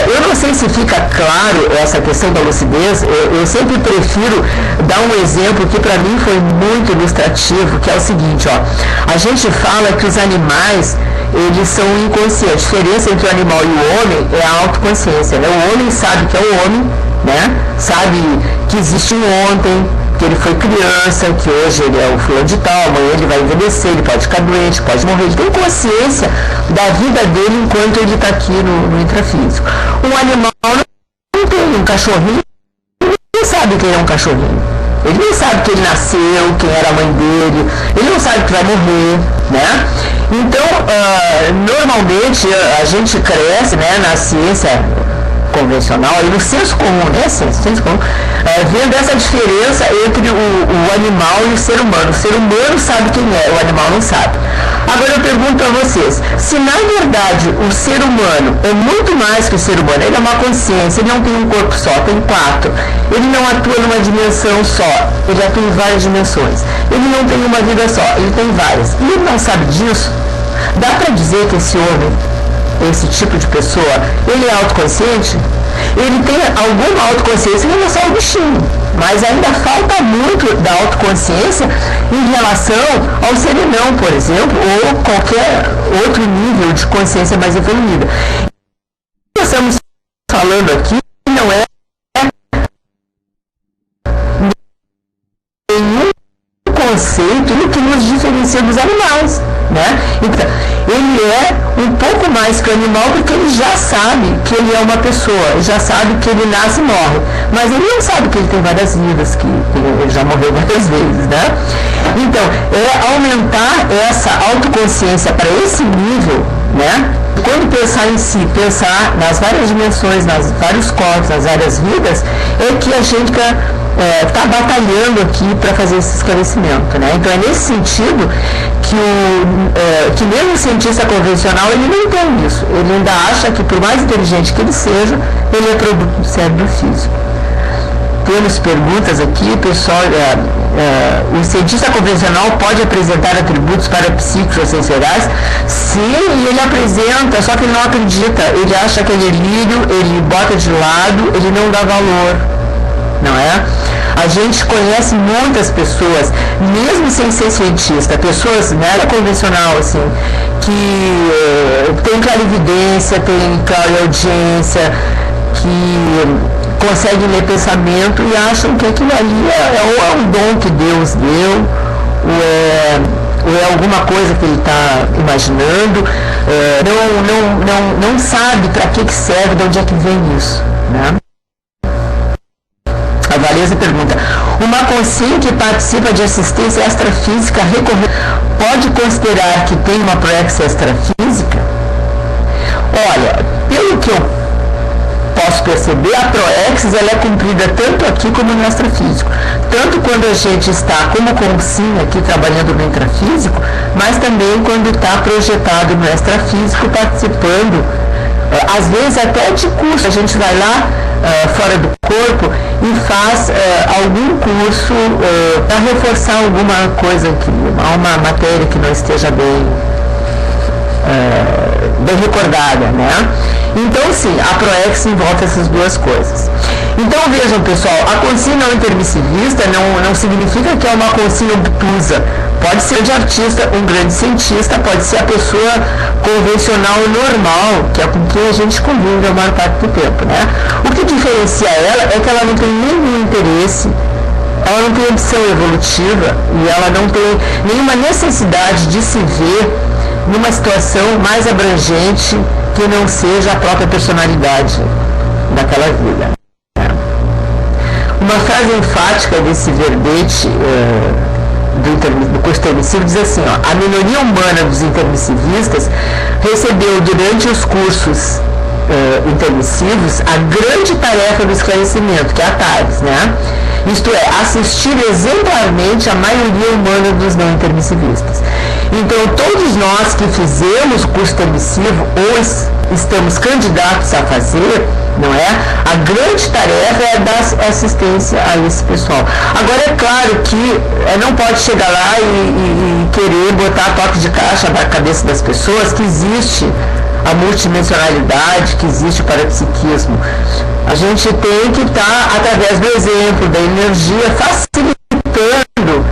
S1: eu não sei se fica claro essa questão da lucidez. Eu sempre prefiro dar um exemplo que para mim foi muito ilustrativo, que é o seguinte, ó. A gente fala que os animais, eles são inconscientes. A diferença entre o animal e o homem é a autoconsciência, né? O homem sabe que é o homem, né? Sabe que existe um ontem, que ele foi criança, que hoje ele é o fulano de tal, amanhã ele vai envelhecer, ele pode ficar doente, pode morrer. Ele tem consciência da vida dele enquanto ele está aqui no intrafísico. Um animal não tem. Um cachorrinho não sabe quem é um cachorrinho. Ele não sabe que ele nasceu, quem era a mãe dele, ele não sabe que vai morrer, né? Então, normalmente a gente cresce, né, na ciência convencional, e no senso comum, né, senso comum, vendo essa diferença entre o animal e o ser humano. O ser humano sabe quem é, o animal não sabe. Agora eu pergunto a vocês, se na verdade o ser humano é muito mais que o ser humano, ele é uma consciência, ele não tem um corpo só, tem 4, ele não atua numa dimensão só, ele atua em várias dimensões, ele não tem uma vida só, ele tem várias, e ele não sabe disso, dá para dizer que esse homem, esse tipo de pessoa, ele é autoconsciente? Ele tem alguma autoconsciência em relação ao bichinho, mas ainda falta muito da autoconsciência em relação ao serenão, por exemplo, ou qualquer outro nível de consciência mais evoluída. Nós estamos falando aqui não é nenhum conceito no que nos diferencia dos animais, né? Então, ele é um pouco mais que o animal porque ele já sabe que ele é uma pessoa, ele já sabe que ele nasce e morre, mas ele não sabe que ele tem várias vidas, que ele já morreu várias vezes, né? Então, é aumentar essa autoconsciência para esse nível, né? Quando pensar em si, pensar nas várias dimensões, nos vários corpos, nas várias vidas, é que a gente está batalhando aqui para fazer esse esclarecimento, né? Então é nesse sentido que mesmo o cientista convencional ele não tem isso, ele ainda acha que por mais inteligente que ele seja, ele é produto do cérebro físico. Temos perguntas aqui, pessoal. O cientista convencional pode apresentar atributos parapsíquicos ou sensoriais? Sim, ele apresenta, só que ele não acredita, ele acha que é delírio, ele bota de lado, ele não dá valor, não é? A gente conhece muitas pessoas, mesmo sem ser cientista, pessoas nada convencional, assim, que tem clarividência, tem clareaudiência, que conseguem ler pensamento e acham que aquilo ali ou é um dom que Deus deu, ou é alguma coisa que ele está imaginando, não sabe para que serve, de onde é que vem isso, né? A Valesa pergunta, uma consciência que participa de assistência extrafísica recorrente pode considerar que tem uma proexia extrafísica? Olha, pelo que eu posso perceber, a proexis ela é cumprida tanto aqui como no extrafísico. Tanto quando a gente está como consciência aqui trabalhando no intrafísico, mas também quando está projetado no extrafísico, participando, às vezes até de curso. A gente vai lá fora do corpo e faz algum curso para reforçar alguma coisa, uma matéria que não esteja bem recordada, né? Então, sim, a proexis envolve essas duas coisas. Então, vejam, pessoal, a consciência não intermissivista não significa que é uma consciência obtusa. Pode ser de artista, um grande cientista, pode ser a pessoa convencional e normal, que é com quem a gente convive a maior parte do tempo, né? O que diferencia ela é que ela não tem nenhum interesse, ela não tem ambição evolutiva e ela não tem nenhuma necessidade de se ver numa situação mais abrangente que não seja a própria personalidade daquela vida. Uma frase enfática desse verbete do curso intermissivo diz assim, ó, a minoria humana dos intermissivistas recebeu durante os cursos intermissivos a grande tarefa do esclarecimento, que é a TARES, né? Isto é, assistir exemplarmente a maioria humana dos não intermissivistas. Então, todos nós que fizemos curso permissivo ou estamos candidatos a fazer, não é? A grande tarefa é dar assistência a esse pessoal. Agora, é claro que não pode chegar lá e querer botar toque de caixa na cabeça das pessoas que existe a multidimensionalidade, que existe o parapsiquismo. A gente tem que estar, através do exemplo, da energia, facilitando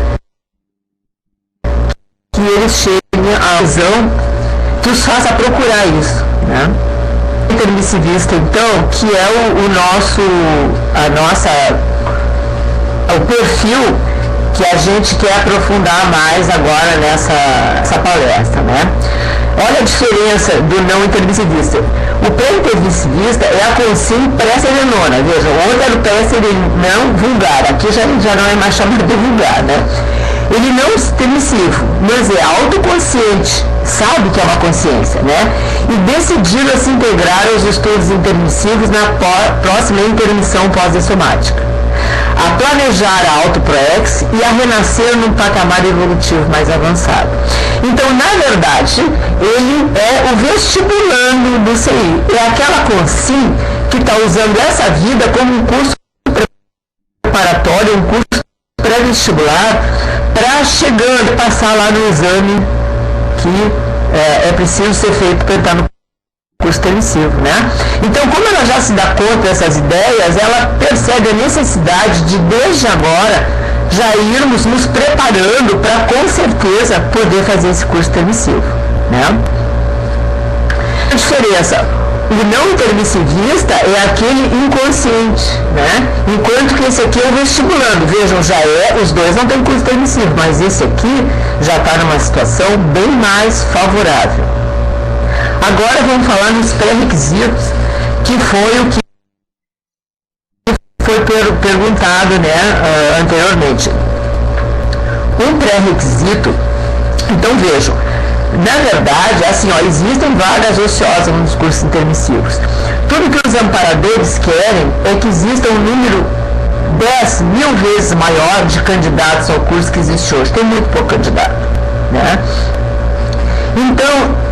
S1: que eles cheguem à visão que os faça procurar isso, né? Intermissivista, então, que é o perfil que a gente quer aprofundar mais agora nessa palestra, né? Olha a diferença do não intermissivista. O pré-intermissivista é a consciência pré-serenona, veja, o outro era o pré-serenão vulgar, aqui já não é mais chamado de vulgar, né? Ele não é permissivo, mas é autoconsciente, sabe que é uma consciência, né? E decidido a se integrar aos estudos intermissivos na próxima intermissão pós-dessomática, a planejar a autoproex e a renascer num patamar evolutivo mais avançado. Então, na verdade, ele é o vestibulando do CI, é aquela consim que está usando essa vida como um curso preparatório, um curso pré-vestibular, para chegando, passar lá no exame que é preciso ser feito para entrar no curso permissivo, né? Então, como ela já se dá conta dessas ideias, ela percebe a necessidade de, desde agora, já irmos nos preparando para, com certeza, poder fazer esse curso permissivo, né? A diferença, o não intermissivista é aquele inconsciente, né? Enquanto que esse aqui é o vestibulando. Vejam, os dois não têm curso permissivo, mas esse aqui já está numa situação bem mais favorável. Agora vamos falar nos pré-requisitos, que foi o que foi perguntado, né, anteriormente. Um pré-requisito, então vejam, na verdade, assim, existem vagas ociosas nos cursos intermissivos. Tudo que os amparadores querem é que exista um número 10.000 vezes maior de candidatos ao curso que existe hoje. Tem muito pouco candidato, né? Então,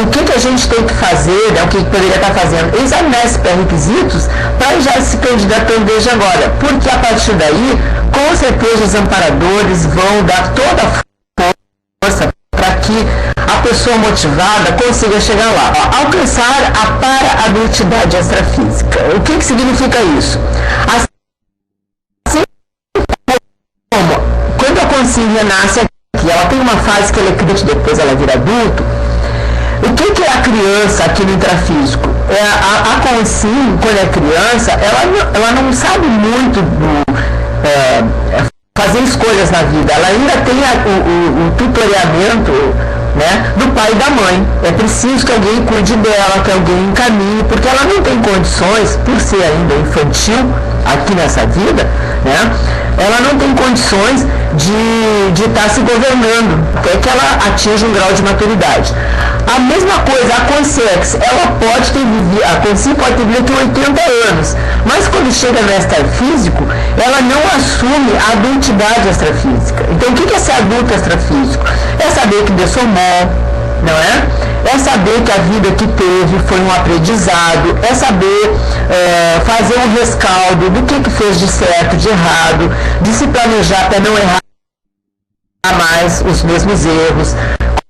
S1: o que a gente tem que fazer, né, o que poderia estar fazendo? Examinar esses pré-requisitos para já se candidatando desde agora, porque a partir daí, com certeza os amparadores vão dar toda a força para que a pessoa motivada consiga chegar lá. Alcançar a para-adultidade extrafísica. O que significa isso? Assim como quando a consciência nasce aqui, ela tem uma fase que ela é crítica, depois ela vira adulto. O que é a criança aqui no intrafísico? A consciência, quando é criança, ela não sabe muito fazer escolhas na vida. Ela ainda tem o tutoramento, né, do pai e da mãe. É preciso que alguém cuide dela, que alguém encaminhe, porque ela não tem condições, por ser ainda infantil aqui nessa vida, né, ela não tem condições de estar se governando até que ela atinja um grau de maturidade. A mesma coisa, a consciência, a consciência pode ter vivido 80 anos, mas quando chega no extrafísico, ela não assume a adultidade extrafísica. Então, o que é ser adulto extrafísico? É saber que dessomou, não é? É saber que a vida que teve foi um aprendizado, é saber fazer um rescaldo do que fez de certo, de errado, de se planejar para não errar mais os mesmos erros,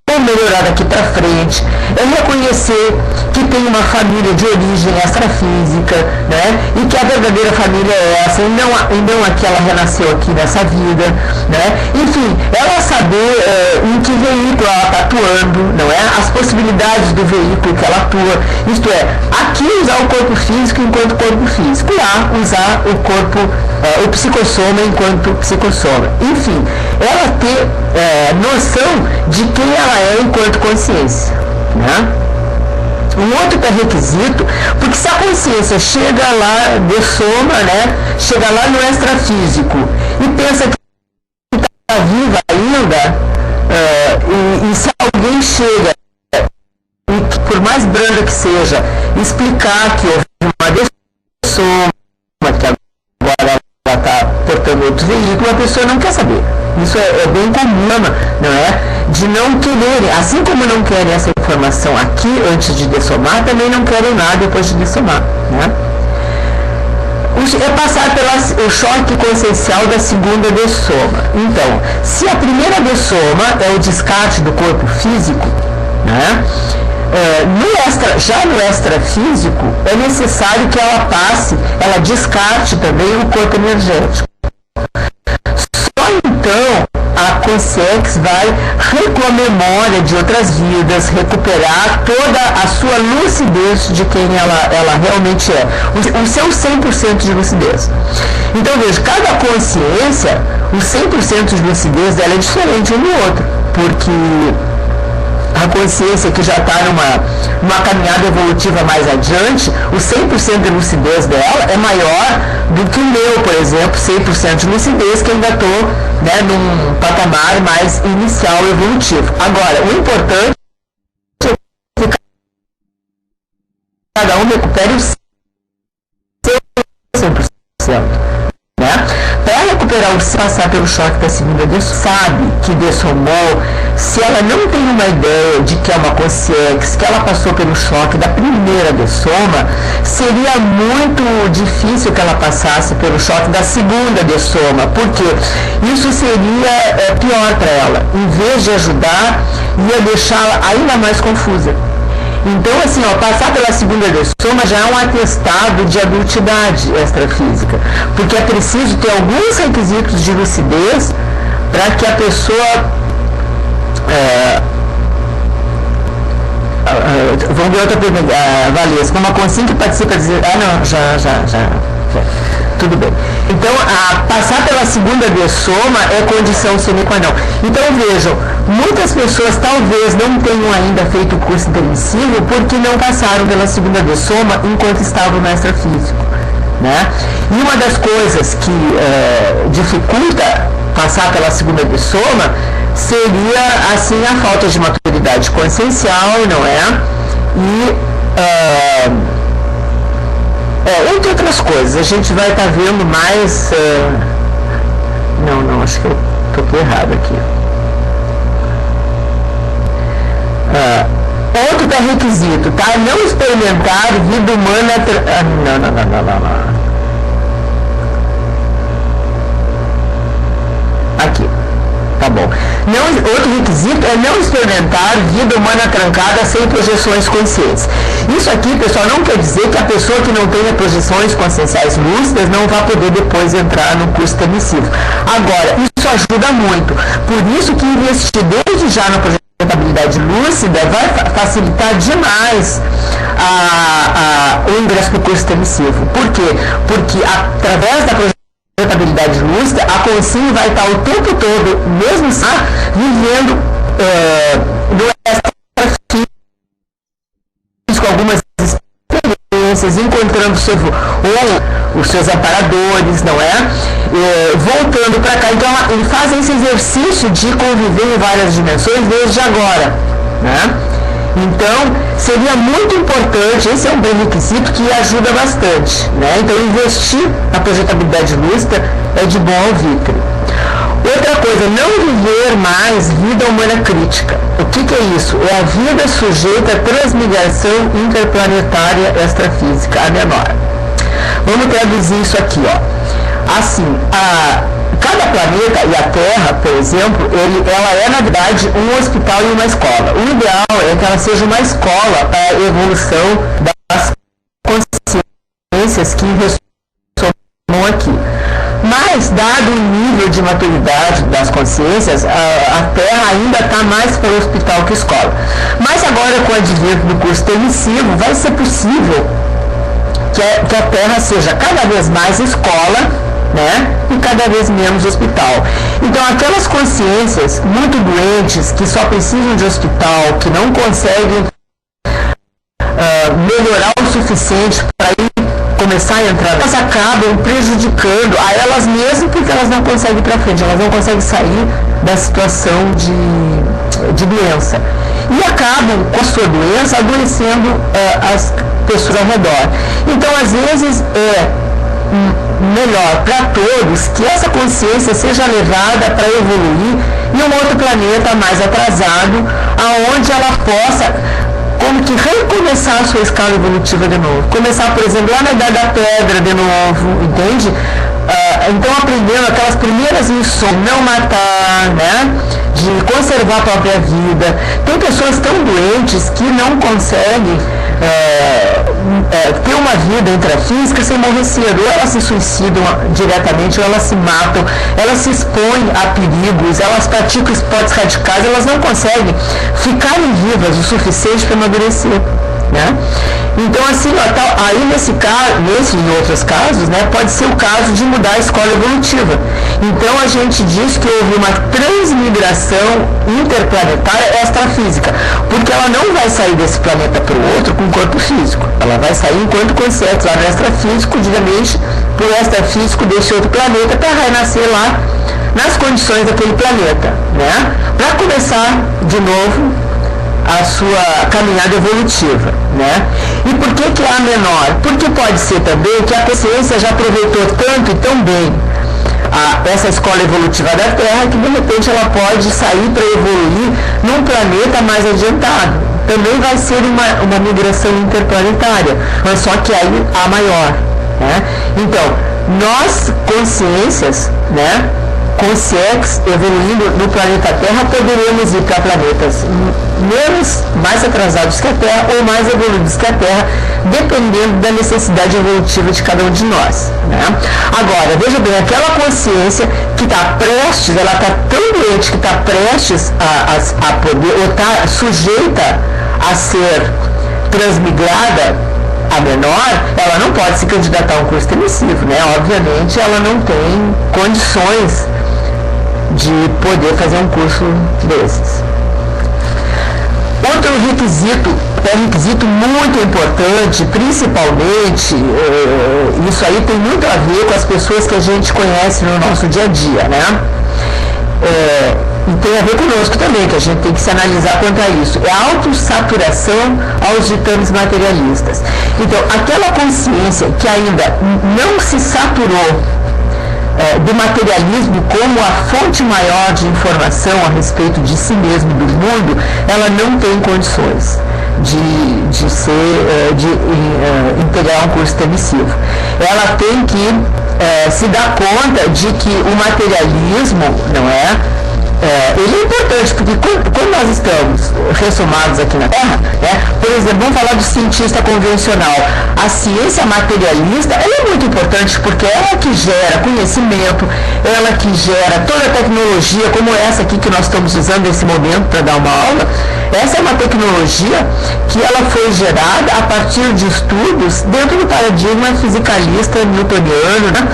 S1: como melhorar daqui para frente, é reconhecer que tem uma família de origem extrafísica, né? E que a verdadeira família é essa, e não a que ela renasceu aqui nessa vida, né? Enfim, ela saber em que veículo ela está atuando, não é? As possibilidades do veículo que ela atua, isto é, aqui usar o corpo físico enquanto corpo físico, lá usar o corpo, o psicossoma enquanto psicossoma. Enfim, ela ter noção de quem ela é enquanto consciência, né? Um outro pré-requisito, porque se a consciência chega lá de soma, né, chega lá no extrafísico e pensa que está viva ainda, e se alguém chega, e que, por mais branda que seja, explicar que houve uma dessoma, que agora ela está portando outro veículo, a pessoa não quer saber. Isso é bem comum, não é? De não quererem, assim como não querem essa informação aqui antes de dessomar, também não querem nada depois de dessomar, né? É passar pelo choque consciencial da segunda dessoma. Então, se a primeira dessoma é o descarte do corpo físico, né? Já no extrafísico, é necessário que ela descarte também o corpo energético. Só então a consciência vai com a memória de outras vidas, recuperar toda a sua lucidez de quem ela realmente é, o seu 100% de lucidez. Então veja, cada consciência, o 100% de lucidez dela é diferente um do outro, porque a consciência que já está numa caminhada evolutiva mais adiante, o 100% de lucidez dela é maior do que o meu, por exemplo, 100% de lucidez, que ainda estou, né, num patamar mais inicial evolutivo. Agora, o importante é que cada um recupere o seu 100%. Né? Para recuperar passar pelo choque da segunda dessoma, sabe que dessomou, se ela não tem uma ideia de que é uma consciência, que ela passou pelo choque da primeira dessoma, seria muito difícil que ela passasse pelo choque da segunda dessoma, porque isso seria pior para ela. Em vez de ajudar, ia deixá-la ainda mais confusa. Então, assim, passar pela segunda dessoma já é um atestado de adultidade extrafísica, porque é preciso ter alguns requisitos de lucidez para que a pessoa vamos ver outra pergunta, Valesca, uma consciência que participa dizer, já, tudo bem. Então, passar pela segunda dessoma é condição sine qua non. Então, vejam, muitas pessoas talvez não tenham ainda feito o curso intermissivo porque não passaram pela segunda dessoma enquanto estavam no extrafísico, né? E uma das coisas que dificulta passar pela segunda dessoma seria, assim, a falta de maturidade consciencial, não é? E entre outras coisas, a gente vai estar vendo mais... Não, acho que eu toquei errado aqui. Outro pré-requisito, tá? Não experimentar vida humana... Não. Aqui. Tá bom. Outro requisito é não experimentar vida humana trancada sem projeções conscientes. Isso aqui, pessoal, não quer dizer que a pessoa que não tenha projeções conscienciais lúcidas não vai poder depois entrar no curso permissivo. Agora, isso ajuda muito. Por isso que investir desde já na projetabilidade lúcida vai facilitar demais o ingresso no curso permissivo. Por quê? Porque através da projetabilidade lúcida, a consciência vai estar o tempo todo, mesmo vivendo do extrafísico, com algumas experiências, encontrando os seus amparadores, não é? Voltando para cá. Então, ele faz esse exercício de conviver em várias dimensões desde agora, né? Então, seria muito importante, esse é um pré-requisito que ajuda bastante, né? Então, investir na projetabilidade lúcida é de bom alvitre. Outra coisa, não viver mais vida humana crítica. O que é isso? É a vida sujeita à transmigração interplanetária extrafísica, a menor. Vamos traduzir isso aqui, ó. Assim, cada planeta e a Terra, por exemplo, ela é, na verdade, um hospital e uma escola. O ideal é que ela seja uma escola para a evolução das consciências que ressonam aqui. Mas, dado o nível de maturidade das consciências, a Terra ainda está mais para o hospital que a escola. Mas agora, com o advento do curso permissivo, vai ser possível que a Terra seja cada vez mais escola, né? E cada vez menos hospital. Então, aquelas consciências muito doentes, que só precisam de hospital, que não conseguem melhorar o suficiente para começar a entrar, elas acabam prejudicando a elas mesmas, porque elas não conseguem ir para frente, elas não conseguem sair da situação de doença. E acabam, com a sua doença, adoecendo as pessoas ao redor. Então, às vezes, melhor para todos que essa consciência seja levada para evoluir em um outro planeta mais atrasado, aonde ela possa como que recomeçar a sua escala evolutiva de novo. Começar, por exemplo, lá na Idade da Pedra de novo, entende? Então aprendendo aquelas primeiras lições, não matar, né? De conservar a própria vida. Tem pessoas tão doentes que não conseguem ter uma vida intrafísica sem morrer cedo. Ou elas se suicidam diretamente, ou elas se matam, elas se expõem a perigos, elas praticam esportes radicais, elas não conseguem ficarem vivas o suficiente para amadurecer. Né? Então, assim, aí nesse e em outros casos, né, pode ser o caso de mudar a escola evolutiva. Então, a gente diz que houve uma transmigração interplanetária extrafísica, porque ela não vai sair desse planeta para o outro com corpo físico. Ela vai sair enquanto conceito lá no extrafísico, digamos, para o extrafísico desse outro planeta, para renascer lá nas condições daquele planeta, né? Para começar de novo a sua caminhada evolutiva, né? E por que é a menor? Porque pode ser também que a consciência já aproveitou tanto e tão bem essa escola evolutiva da Terra que de repente ela pode sair para evoluir num planeta mais adiantado. Também vai ser uma migração interplanetária, mas só que aí a maior, né? Então, nós, consciências, né? Consciências evoluindo no planeta Terra, poderemos ir para planetas mais atrasados que a Terra ou mais evoluídos que a Terra, dependendo da necessidade evolutiva de cada um de nós, né? Agora, veja bem, aquela consciência que está prestes, ela está tão doente que está prestes a poder, ou está sujeita a ser transmigrada, a menor, ela não pode se candidatar a um curso intermissivo, né? Obviamente, ela não tem condições de poder fazer um curso desses. Outro requisito, requisito muito importante, principalmente, isso aí tem muito a ver com as pessoas que a gente conhece no nosso dia a dia, né? E tem a ver conosco também, que a gente tem que se analisar quanto a isso. É a autossaturação aos ditames materialistas. Então, aquela consciência que ainda não se saturou do materialismo como a fonte maior de informação a respeito de si mesmo e do mundo, ela não tem condições de integrar um curso intermissivo. Ela tem que se dar conta de que o materialismo, não é? Ele é importante, porque quando nós estamos ressomados aqui na Terra, né, por exemplo, vamos falar do cientista convencional, a ciência materialista, ela é muito importante porque ela que gera conhecimento, ela que gera toda a tecnologia, como essa aqui que nós estamos usando nesse momento para dar uma aula. Essa é uma tecnologia que ela foi gerada a partir de estudos dentro do paradigma fisicalista newtoniano, né?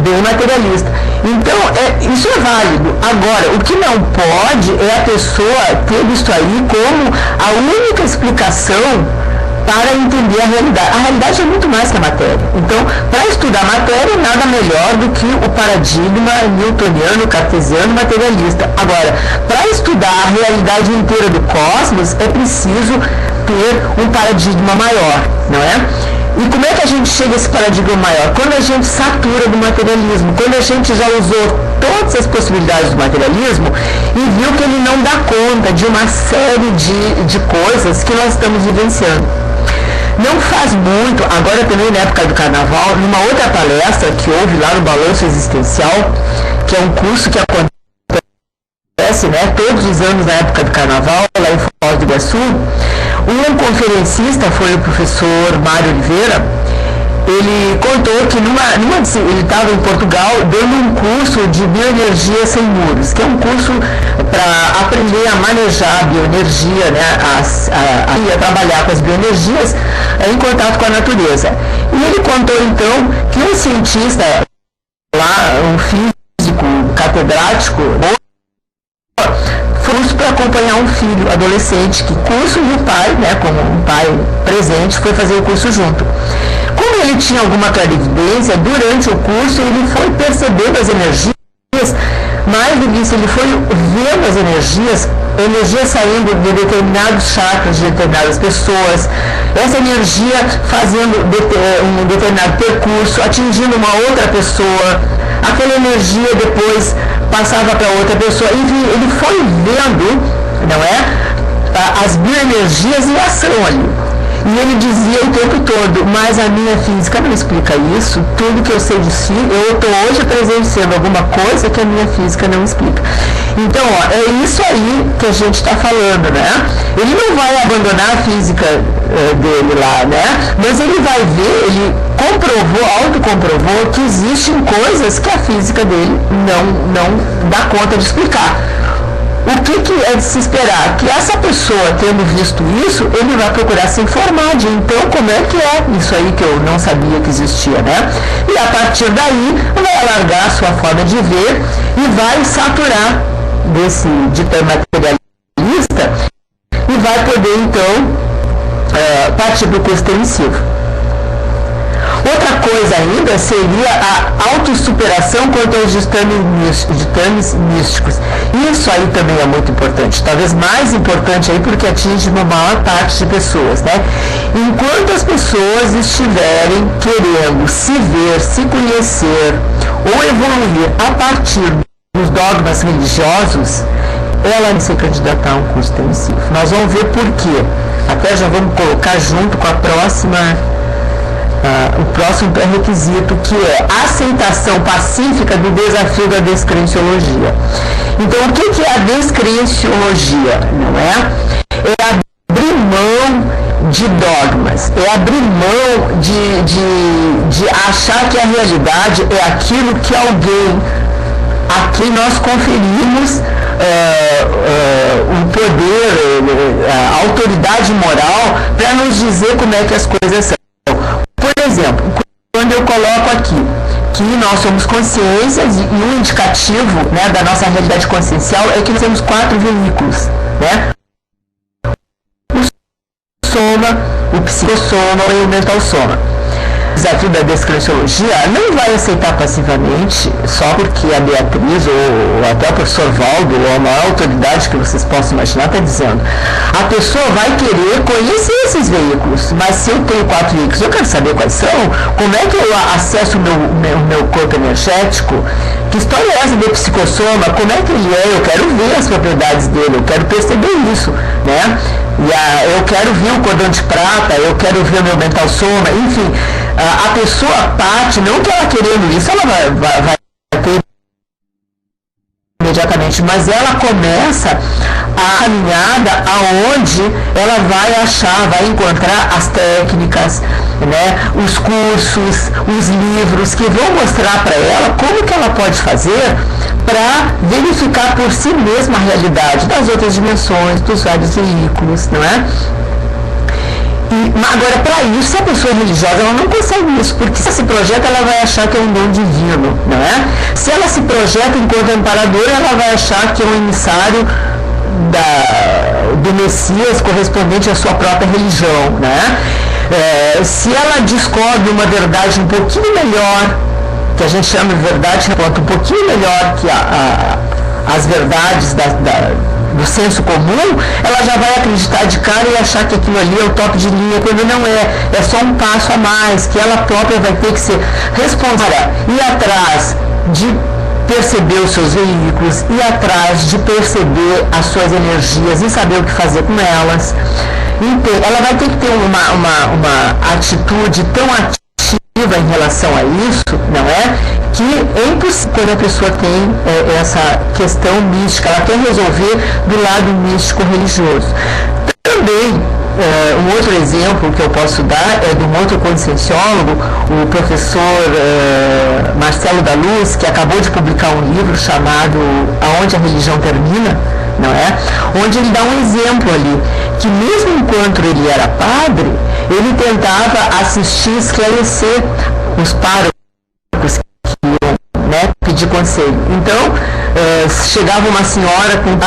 S1: Bem materialista. Então, isso é válido. Agora, o que não pode é a pessoa ter isso aí como a única explicação para entender a realidade. A realidade é muito mais que a matéria. Então, para estudar a matéria, nada melhor do que o paradigma newtoniano, cartesiano, materialista. Agora, para estudar a realidade inteira do cosmos, é preciso ter um paradigma maior, não é? E como é que a gente chega a esse paradigma maior? Quando a gente satura do materialismo, quando a gente já usou todas as possibilidades do materialismo e viu que ele não dá conta de uma série de coisas que nós estamos vivenciando. Não faz muito, agora também na época do Carnaval, numa outra palestra que houve lá no Balanço Existencial, que é um curso que acontece, né, todos os anos na época do Carnaval, lá em Foz do Iguaçu. Um conferencista foi o professor Mário Oliveira. Ele contou que ele estava em Portugal dando um curso de bioenergia sem muros, que é um curso para aprender a manejar a bioenergia, né, a trabalhar com as bioenergias em contato com a natureza. E ele contou então que um cientista lá, um físico catedrático, curso para acompanhar um filho adolescente que curso e o pai, né, como um pai presente, foi fazer o curso junto. Como ele tinha alguma clarividência, durante o curso ele foi percebendo as energias, mais do que isso, ele foi vendo as energias saindo de determinados chakras de determinadas pessoas, essa energia fazendo um determinado percurso, atingindo uma outra pessoa, aquela energia depois passava para outra pessoa, enfim, ele foi vendo, não é, as bioenergias em ação ali. E ele dizia o tempo todo, mas a minha física não explica isso, tudo que eu sei de si, eu estou hoje presenciando alguma coisa que a minha física não explica. Então, ó, é isso aí que a gente está falando, né? Ele não vai abandonar a física dele lá, né? Mas ele vai ver, ele autocomprovou que existem coisas que a física dele não dá conta de explicar. O que é de se esperar? Que essa pessoa, tendo visto isso, ele vai procurar se informar de então como é que é isso aí que eu não sabia que existia, né? E a partir daí vai alargar a sua forma de ver e vai saturar desse dito materialista e vai poder então partir para o curso permissivo. Outra coisa ainda seria a autossuperação quanto aos ditames místicos. Isso aí também é muito importante, talvez mais importante aí porque atinge uma maior parte de pessoas, né? Enquanto as pessoas estiverem querendo se ver, se conhecer ou evoluir a partir dos dogmas religiosos, ela vai se candidatar a um curso permissivo. Nós vamos ver por quê. Até já vamos colocar junto com a o próximo pré-requisito, que é a aceitação pacífica do desafio da descrenciologia. Então, o que é a descrenciologia? Não é? É abrir mão de dogmas, é abrir mão de achar que a realidade é aquilo que alguém a quem nós conferimos o poder, a autoridade moral para nos dizer como é que as coisas são. Por exemplo, quando eu coloco aqui que nós somos consciências e um indicativo, né, da nossa realidade consciencial é que nós temos 4 veículos, né? O soma, o psicossoma e o mental soma. O desafio da descrenciologia não vai aceitar passivamente só porque a Beatriz ou até o professor Valdo ou a maior autoridade que vocês possam imaginar está dizendo. A pessoa vai querer conhecer esses veículos, mas se eu tenho 4 veículos, eu quero saber quais são, como é que eu acesso o meu corpo energético, que história é essa do psicossoma, como é que ele é, eu quero ver as propriedades dele, eu quero perceber isso, né? E eu quero ver o cordão de prata, eu quero ver o meu mental soma, enfim, a pessoa parte, não que ela querendo isso, ela vai ter imediatamente, mas ela começa a caminhada aonde ela vai achar, vai encontrar as técnicas, né, os cursos, os livros que vão mostrar para ela como que ela pode fazer para verificar por si mesma a realidade das outras dimensões, dos vários veículos, não é? Agora, para isso, se a pessoa é religiosa, ela não consegue isso, porque se ela se projeta, ela vai achar que é um dom divino, não é? Se ela se projeta enquanto amparadora, ela vai achar que é um emissário do Messias correspondente à sua própria religião, né? Se ela descobre uma verdade um pouquinho melhor, que a gente chama de verdade um pouquinho melhor que as verdades do senso comum, ela já vai acreditar de cara e achar que aquilo ali é o top de linha, quando não é só um passo a mais, que ela própria vai ter que ser responsável, ir atrás de perceber os seus veículos, ir atrás de perceber as suas energias e saber o que fazer com elas. Então, ela vai ter que ter uma atitude tão ativa em relação a isso, não é? Que é impossível quando a pessoa tem essa questão mística, ela quer resolver do lado místico religioso. Também, um outro exemplo que eu posso dar é de um outro conscienciólogo, o professor Marcelo da Luz, que acabou de publicar um livro chamado Aonde a Religião Termina, não é? Onde ele dá um exemplo ali, que mesmo enquanto ele era padre, ele tentava assistir e esclarecer os párocos que iam, né, pedir conselho. Então, chegava uma senhora com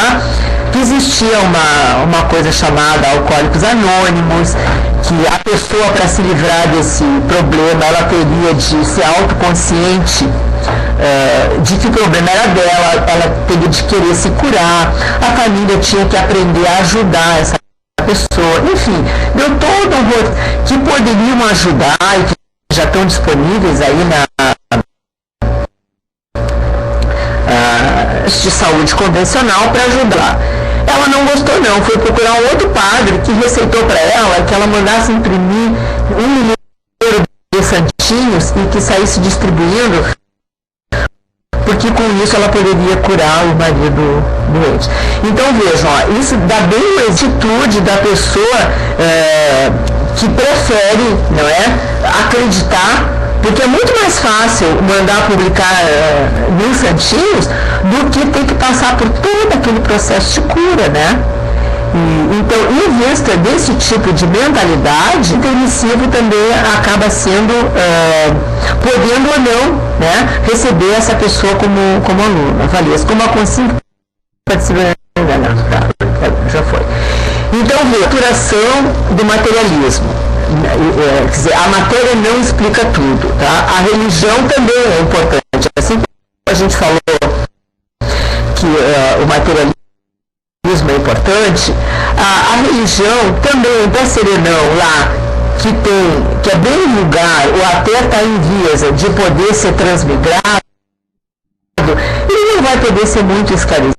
S1: que existia uma coisa chamada Alcoólicos Anônimos, que a pessoa, para se livrar desse problema, ela teria de ser autoconsciente de que o problema era dela, ela teria de querer se curar, a família tinha que aprender a ajudar essa pessoa, enfim, deu todo um roteiro que poderiam ajudar e que já estão disponíveis aí na de saúde convencional para ajudar. Ela não gostou não, foi procurar um outro padre que receitou para ela que ela mandasse imprimir 1 milhão de santinhos e que saísse distribuindo, porque com isso ela poderia curar o marido doente. Então vejam, ó, isso dá bem a atitude da pessoa que prefere, não é, acreditar, porque é muito mais fácil mandar publicar 1000 santinhos do que ter que passar por todo aquele processo de cura, né? Então, em vista desse tipo de mentalidade, o intermissivo também acaba sendo, podendo ou não, né, receber essa pessoa como aluna. Valesco, como a consciência participa, já foi. Então, a maturação do materialismo. Quer dizer, a matéria não explica tudo, tá? A religião também é importante. Assim como a gente falou que o materialismo é importante, a religião também, da Serenão lá, que é bem vulgar, ou até está em vias de poder ser transmigrado, ele não vai poder ser muito esclarecido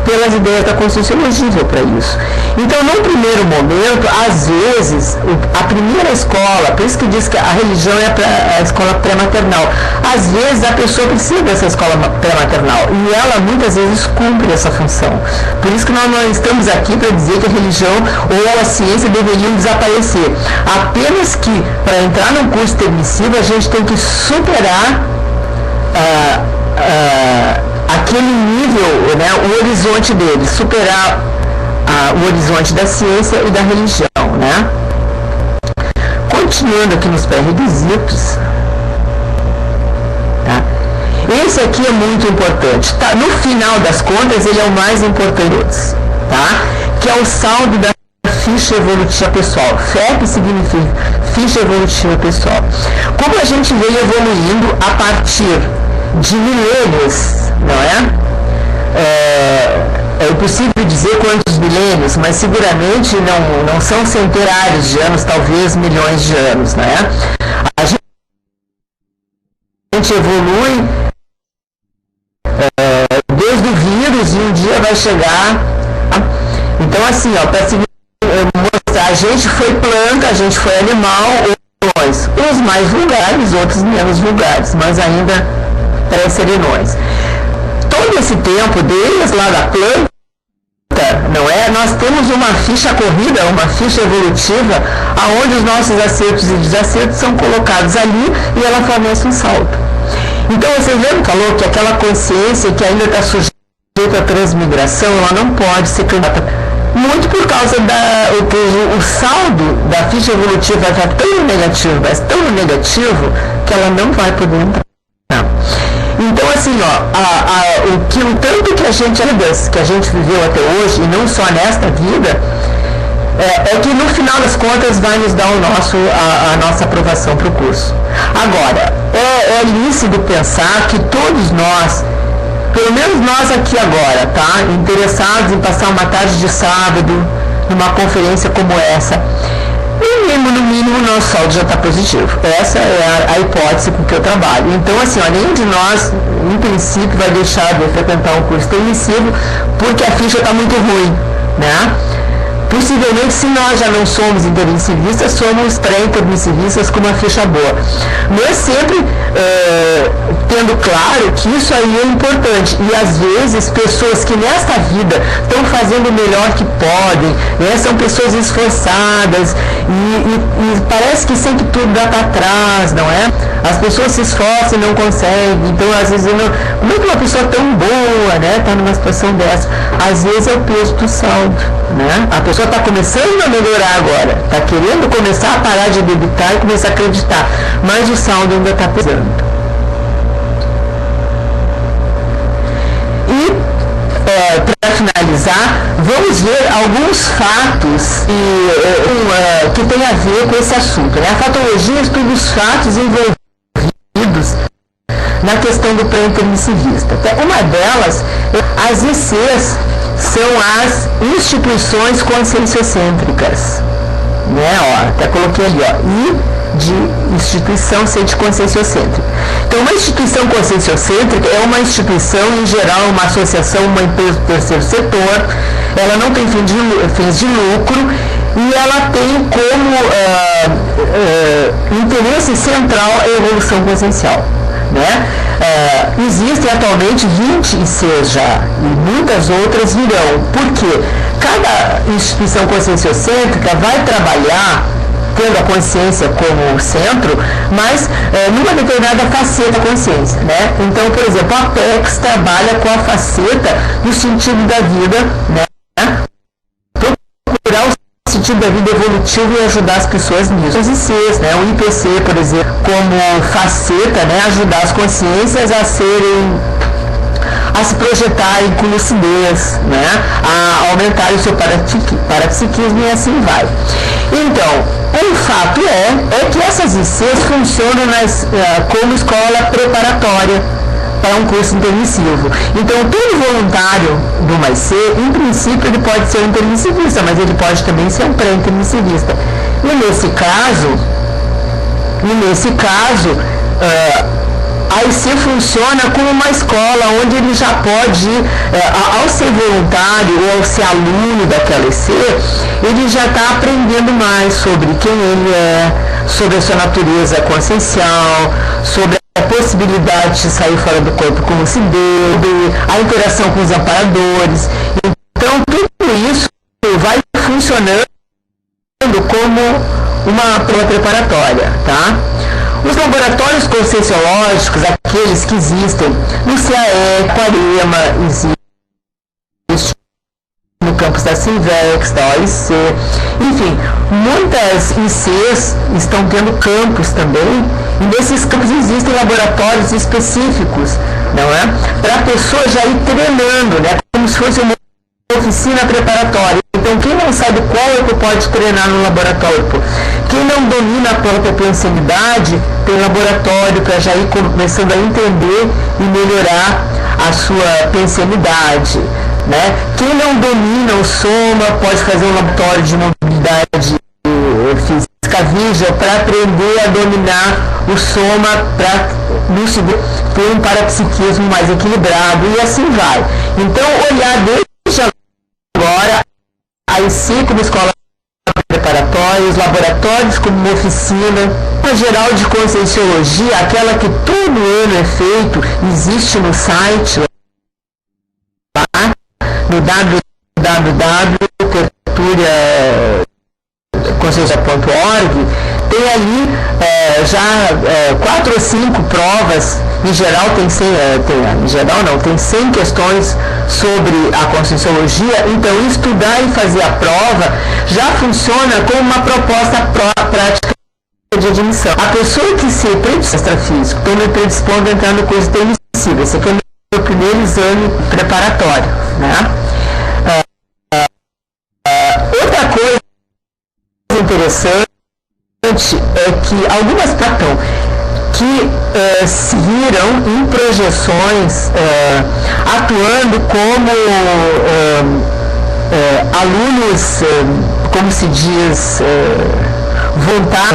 S1: pelas ideias da conscienciologia para isso. Então, num primeiro momento, às vezes, a primeira escola, por isso que diz que a religião é a escola pré-maternal, às vezes a pessoa precisa dessa escola pré-maternal e ela muitas vezes cumpre essa função. Por isso que nós não estamos aqui para dizer que a religião ou a ciência deveriam desaparecer. Apenas que, para entrar num curso intermissivo, a gente tem que superar aquele nível, né, o horizonte dele, superar o horizonte da ciência e da religião, né? Continuando aqui nos pré-requisitos, tá? Esse aqui é muito importante, tá? No final das contas, ele é o mais importante de todos, tá? Que é o saldo da ficha evolutiva pessoal. FEP significa ficha evolutiva pessoal. Como a gente veio evoluindo a partir de milênios, não é? É impossível dizer quantos milênios, mas seguramente não são centenários de anos, talvez milhões de anos, não é? A gente evolui desde o vírus e um dia vai chegar. Então, assim, ó, para mostrar, a gente foi planta, a gente foi animal, uns mais vulgares, outros menos vulgares, mas ainda pré-serenões. Todo esse tempo, desde lá da planta, não é? Nós temos uma ficha corrida, uma ficha evolutiva, aonde os nossos acertos e desacertos são colocados ali e ela fornece um saldo. Então, vocês lembram que falou que aquela consciência que ainda está sujeita à transmigração, ela não pode ser candidata. Muito por causa o saldo da ficha evolutiva vai estar tão negativo, mas tão negativo, que ela não vai poder entrar. Então, assim, ó, o tanto que a gente viveu até hoje, e não só nesta vida, é que no final das contas vai nos dar a nossa aprovação para o curso. Agora, é lícito pensar que todos nós, pelo menos nós aqui agora, tá, interessados em passar uma tarde de sábado numa conferência como essa, no mínimo, o nosso saldo já está positivo. Essa é a hipótese com que eu trabalho. Então, assim, ó, nenhum de nós, em princípio, vai deixar de frequentar um curso intermissivo porque a ficha está muito ruim, né? Possivelmente, se nós já não somos intermissivistas, somos pré-intermissivistas com uma ficha boa. Mas sempre tendo claro que isso aí é importante. E, às vezes, pessoas que nesta vida estão fazendo o melhor que podem, né? São pessoas esforçadas e parece que sempre tudo dá para trás, não é? As pessoas se esforçam e não conseguem. Então, às vezes, como é que uma pessoa tão boa, né, está numa situação dessa? Às vezes é o peso do saldo, né? A pessoa está começando a melhorar agora, está querendo começar a parar de debitar e começar a acreditar, mas o saldo ainda está pesando. E, para finalizar, vamos ver alguns fatos que tem a ver com esse assunto, né? A fatologia estuda os fatos envolvidos na questão do pré-intermissivista. Uma delas, as ICs são as instituições conscienciocêntricas, né? Ó, até coloquei ali, ó, I de instituição C de conscienciocêntrica. Então, uma instituição conscienciocêntrica é uma instituição, em geral, uma associação, uma empresa do terceiro setor. Ela não tem fins de lucro e ela tem como interesse central a evolução consciencial, né? Existem atualmente 20 ICs já, e muitas outras virão, porque cada instituição conscienciocêntrica vai trabalhar tendo a consciência como centro, mas numa determinada faceta da consciência, né? Então, por exemplo, a Apex trabalha com a faceta do sentido da vida, né? Procurar o sentido da vida evolutivo e ajudar as pessoas nisso. Os ICs, né? O IPC, por exemplo, como faceta, né? Ajudar as consciências a se projetarem com lucidez, né? A aumentar o seu parapsiquismo e assim vai. Então, o fato é que essas ICs funcionam como escola preparatória para um curso intermissivo. Então, todo voluntário de uma IC, em princípio, ele pode ser um intermissivista, mas ele pode também ser um pré-intermissivista. E nesse caso, a IC funciona como uma escola onde ele já pode, ao ser voluntário ou ao ser aluno daquela IC, ele já está aprendendo mais sobre quem ele é, sobre a sua natureza consciencial, sobre a possibilidade de sair fora do corpo com lucidez, a interação com os amparadores. Então, tudo isso vai funcionando como uma prova preparatória, tá? Os laboratórios conscienciológicos, aqueles que existem no CAE, Aquarema, existe no campus da Sinvex, da OIC, enfim, muitas ICs estão tendo campus também, e nesses campos existem laboratórios específicos, não é? Para a pessoa já ir treinando, né? Como se fosse uma oficina preparatória. Então, quem não sabe qual é que pode treinar no laboratório? Quem não domina a própria pensanidade, tem laboratório para já ir começando a entender e melhorar a sua pensanidade, né? Quem não domina o soma pode fazer um laboratório de mobilidade física visual para aprender a dominar o soma, para ter um parapsiquismo mais equilibrado e assim vai. Então, olhar desde agora a IC como escola preparatória, os laboratórios como uma oficina, a geral de conscienciologia, aquela que todo ano é feito, existe no site lá, no www.terturiaconsciencia.org, tem ali já 4 ou 5 provas, em geral tem 100 questões sobre a conscienciologia, então estudar e fazer a prova já funciona como uma proposta prática de admissão. A pessoa que se predispõe extrafísico, estou me predispondo a entrar no curso intermissivo, esse aqui é o meu primeiro exame preparatório, né? Outra coisa interessante é que algumas tratam que se viram em projeções atuando como alunos, como se diz, voltar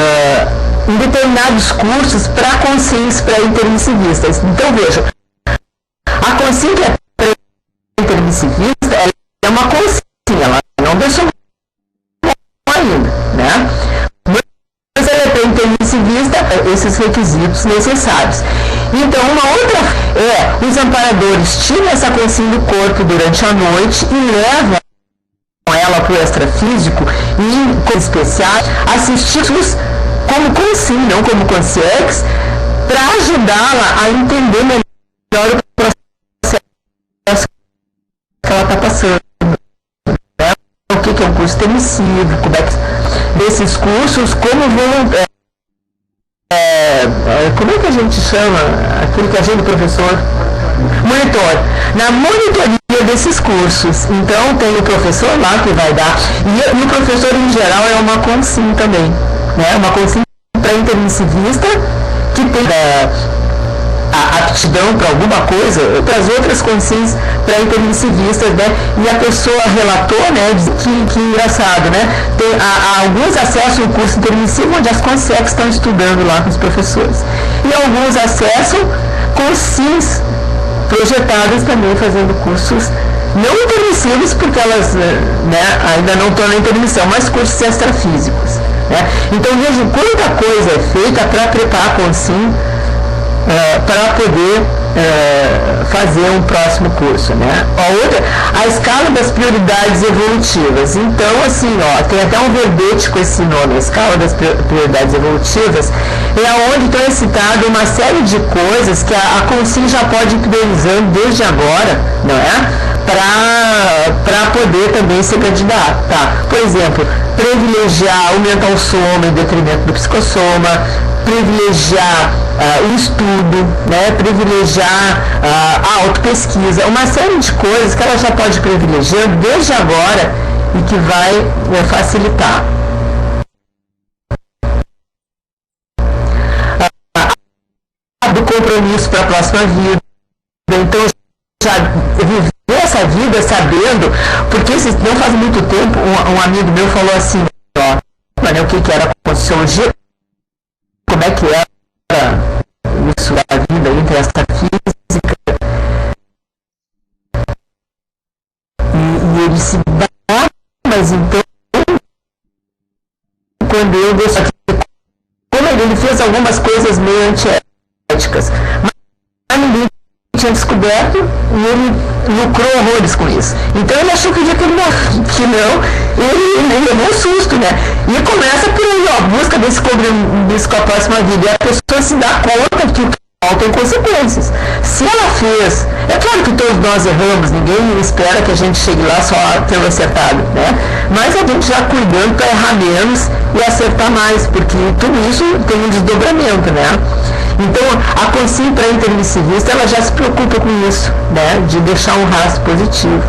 S1: em determinados cursos para consciência pré-intermissivistas. Então, vejam, a consciência pré-intermissivista é uma consciência, ela não deixou ainda, né? Mas ela é pré-intermissivista, esses requisitos necessários. Então, uma outra os amparadores tiram essa consciência do corpo durante a noite e levam ela para o extrafísico e, em especial, assistir-os como consciência, não como consciência, para ajudá-la a entender melhor o processo que ela está passando. Né? O que é um curso intermissivo, como é que desses cursos, como é que a gente chama aquilo que a gente, professor, monitor. Na monitoria desses cursos, então tem o professor lá que vai dar, e o professor em geral é uma consim também, né? Uma consim para intermissivista que tem a aptidão para alguma coisa, para as outras consciências para intermissivistas, né? E a pessoa relatou, né, que engraçado, né? Alguns acessam o curso intermissivo onde as consex estão estudando lá com os professores. E alguns acessam consciências projetadas também fazendo cursos não intermissivos, porque elas, né, ainda não estão na intermissão, mas cursos extrafísicos. Né? Então vejam quanta coisa é feita para preparar a consciência para poder fazer um próximo curso, né? A escala das prioridades evolutivas. Então, assim, ó, tem até um verbete com esse nome, a escala das prioridades evolutivas, é onde estão citadas uma série de coisas que a consciência já pode ir priorizando desde agora, não é? Para poder também ser candidato, tá? Por exemplo, privilegiar o mental soma em detrimento do psicossoma, privilegiar o estudo, né? Privilegiar a autopesquisa, uma série de coisas que ela já pode privilegiar desde agora e que vai facilitar. Do compromisso para a próxima vida. Então, já viver essa vida sabendo, porque não faz muito tempo um amigo meu falou assim, ó, o que era a conscienciologia, como é que era isso da vida entre essa física, e ele disse, mas então quando eu gostei, como ele fez algumas coisas meio antiéticas, mas ninguém tinha descoberto e ele lucrou horrores com isso. Então ele achou que ele não, ele levou um susto, né? E começa por aí, ó, busca desse compromisso com a próxima vida, e a pessoa se dá conta que o mal tem consequências. Se ela fez, é claro que todos nós erramos, ninguém espera que a gente chegue lá só tendo acertado, né? Mas a gente já cuidando para errar menos e acertar mais, porque tudo isso tem um desdobramento, né? Então, a consciência pré-intermissivista, ela já se preocupa com isso, né? De deixar um rastro positivo.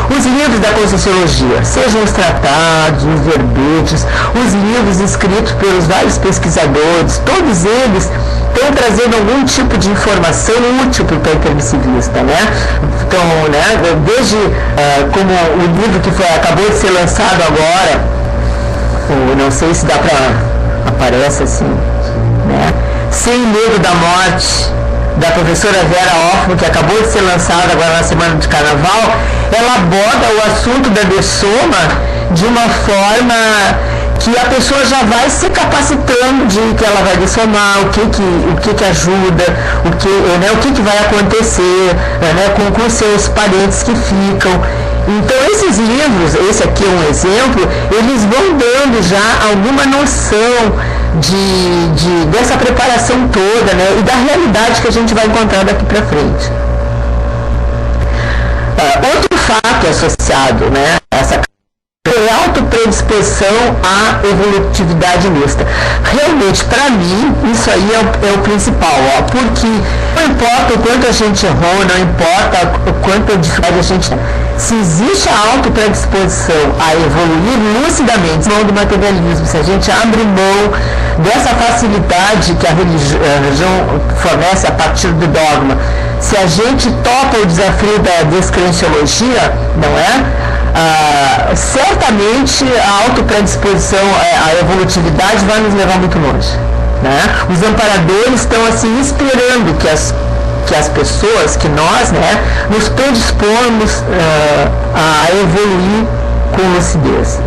S1: Os livros da Conscienciologia, sejam os tratados, os verbetes, os livros escritos pelos vários pesquisadores, todos eles estão trazendo algum tipo de informação útil para o pré-intermissivista, né? Então, né, desde como o livro que acabou de ser lançado agora, não sei se dá para aparece assim, né? Sem Medo da Morte, da professora Vera Hoffman, que acabou de ser lançada agora na semana de carnaval, ela aborda o assunto da dessoma de uma forma que a pessoa já vai se capacitando de que ela vai dessomar, o que ajuda, o que vai acontecer, né, com seus parentes que ficam. Então esses livros, esse aqui é um exemplo, eles vão dando já alguma noção dessa preparação toda, né, e da realidade que a gente vai encontrar daqui para frente. Outro fato associado, né, a essa autopredisposição à evolutividade mista. Realmente, para mim, isso aí é o principal, ó, porque não importa o quanto a gente errou, não importa o quanto dificuldade a gente tem. Se existe a autopredisposição a evoluir lucidamente, mão do materialismo, se a gente abre mão dessa facilidade que a religião fornece a partir do dogma, se a gente topa o desafio da descrenciologia, não é? Certamente a autopredisposição à evolutividade vai nos levar muito longe, né? Os amparadores estão assim esperando que as pessoas, que nós, né, nos predispomos a evoluir com lucidez.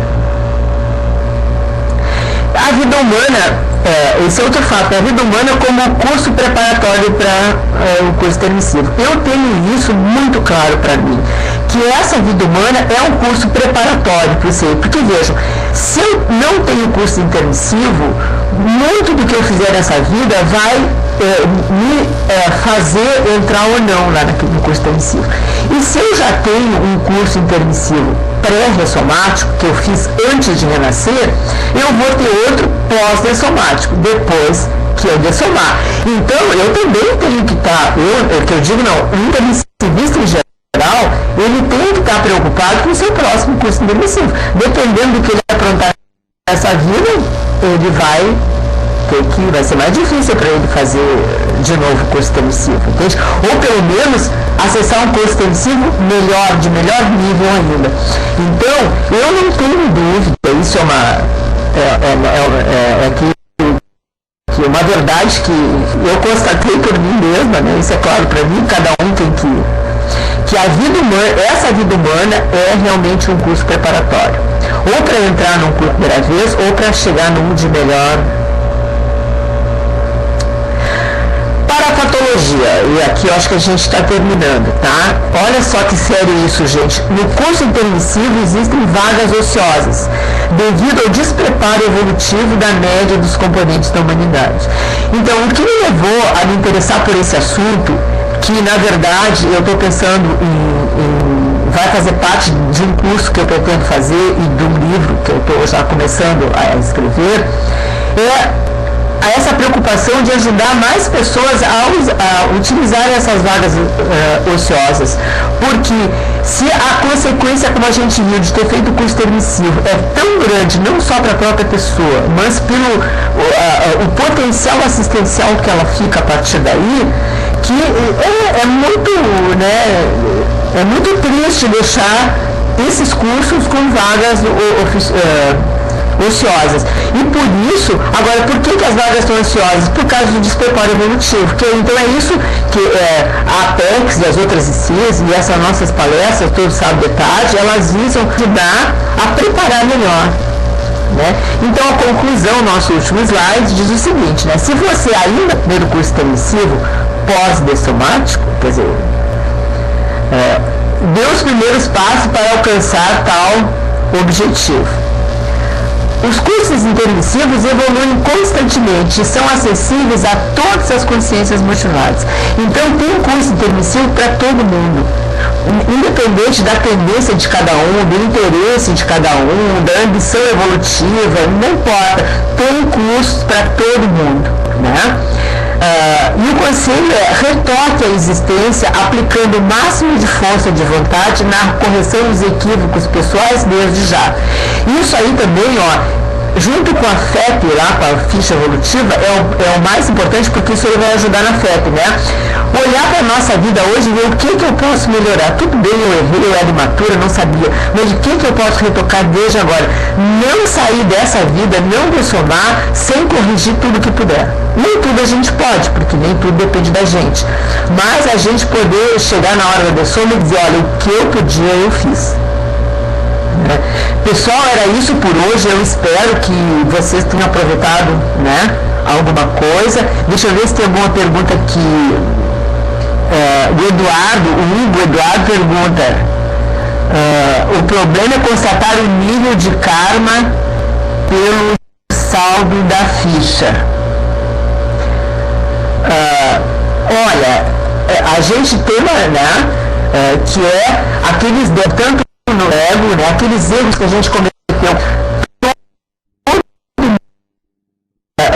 S1: A vida humana, esse é outro fato, a vida humana como curso preparatório para o curso intermissivo. Eu tenho isso muito claro para mim, que essa vida humana é um curso preparatório para você, porque vejam, se eu não tenho curso intermissivo, muito do que eu fizer nessa vida vai me fazer entrar ou não lá no curso intermissivo. E se eu já tenho um curso intermissivo pré-ressomático, que eu fiz antes de renascer, eu vou ter outro pós-ressomático, depois que eu dessomar. Então, eu também tenho que estar, o intermissivista em geral, ele tem que estar preocupado com o seu próximo curso intermissivo. Dependendo do que ele aprontar nessa vida, ele vai ter que, vai ser mais difícil para ele fazer de novo o curso intermissivo, entende? Ou pelo menos acessar um curso intermissivo melhor, de melhor nível ainda. Então, eu não tenho dúvida, isso é uma verdade que eu constatei por mim mesma, né? Isso é claro para mim, cada um tem que a vida humana, essa vida humana é realmente um curso preparatório. Ou para entrar num curso primeira vez, ou para chegar num de melhor. Para a patologia, e aqui eu acho que a gente está terminando, tá? Olha só que sério isso, gente. No curso intermissivo existem vagas ociosas, devido ao despreparo evolutivo da média dos componentes da humanidade. Então, o que me levou a me interessar por esse assunto, que na verdade eu estou pensando vai fazer parte de um curso que eu pretendo fazer e de um livro que eu estou já começando a escrever, a essa preocupação de ajudar mais pessoas a utilizarem essas vagas ociosas, porque se a consequência, como a gente viu, de ter feito o curso intermissivo é tão grande, não só para a própria pessoa, mas pelo o potencial assistencial que ela fica a partir daí, que é muito triste deixar esses cursos com vagas ociosas. E por isso, agora, por que as vagas estão ociosas? Por causa do despreparo evolutivo. Então é isso que a Apex e as outras ICs e essas nossas palestras, todo sábado de tarde, elas visam ajudar a preparar melhor. Né? Então a conclusão, nosso último slide, diz o seguinte, né? Se você ainda primeiro curso intermissivo, pós-dessomático, quer dizer, dê os primeiros passos para alcançar tal objetivo. Os cursos intermissivos evoluem constantemente e são acessíveis a todas as consciências motivadas. Então tem um curso intermissivo para todo mundo, independente da tendência de cada um, do interesse de cada um, da ambição evolutiva, não importa, tem cursos para todo mundo, né? E o conselho retoque a existência aplicando o máximo de força de vontade na correção dos equívocos pessoais desde já. Isso aí também, junto com a FEP lá, com a ficha evolutiva, é o mais importante, porque isso aí vai ajudar na FEP, né? Olhar para a nossa vida hoje e ver o que eu posso melhorar. Tudo bem, eu errei, eu era imatura, não sabia, mas o que eu posso retocar desde agora? Não sair dessa vida, não dessomar, sem corrigir tudo que puder. Nem tudo a gente pode, porque nem tudo depende da gente. Mas a gente poder chegar na hora da dessoma e dizer, olha, o que eu podia, eu fiz. Pessoal, era isso por hoje. Eu espero que vocês tenham aproveitado, né, alguma coisa. Deixa eu ver se tem alguma pergunta aqui. O Hugo Eduardo pergunta, o problema é constatar o nível de karma pelo saldo da ficha. Olha, a gente tem, né, que é aqueles, tanto no ego, né, aqueles erros que a gente cometeu,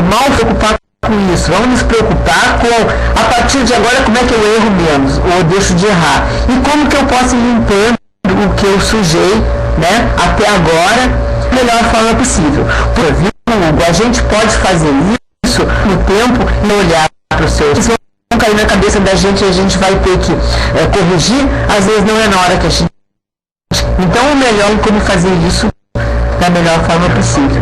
S1: mal preocupar com isso, vamos nos preocupar com, a partir de agora, como é que eu erro menos, ou deixo de errar, e como que eu posso ir limpando o que eu sujei, né, até agora, da melhor forma possível. Hugo, a gente pode fazer isso no tempo e olhar para os seus, se vão cair na cabeça da gente e a gente vai ter que corrigir, às vezes não é na hora que a gente. Então o melhor é como fazer isso da melhor forma possível.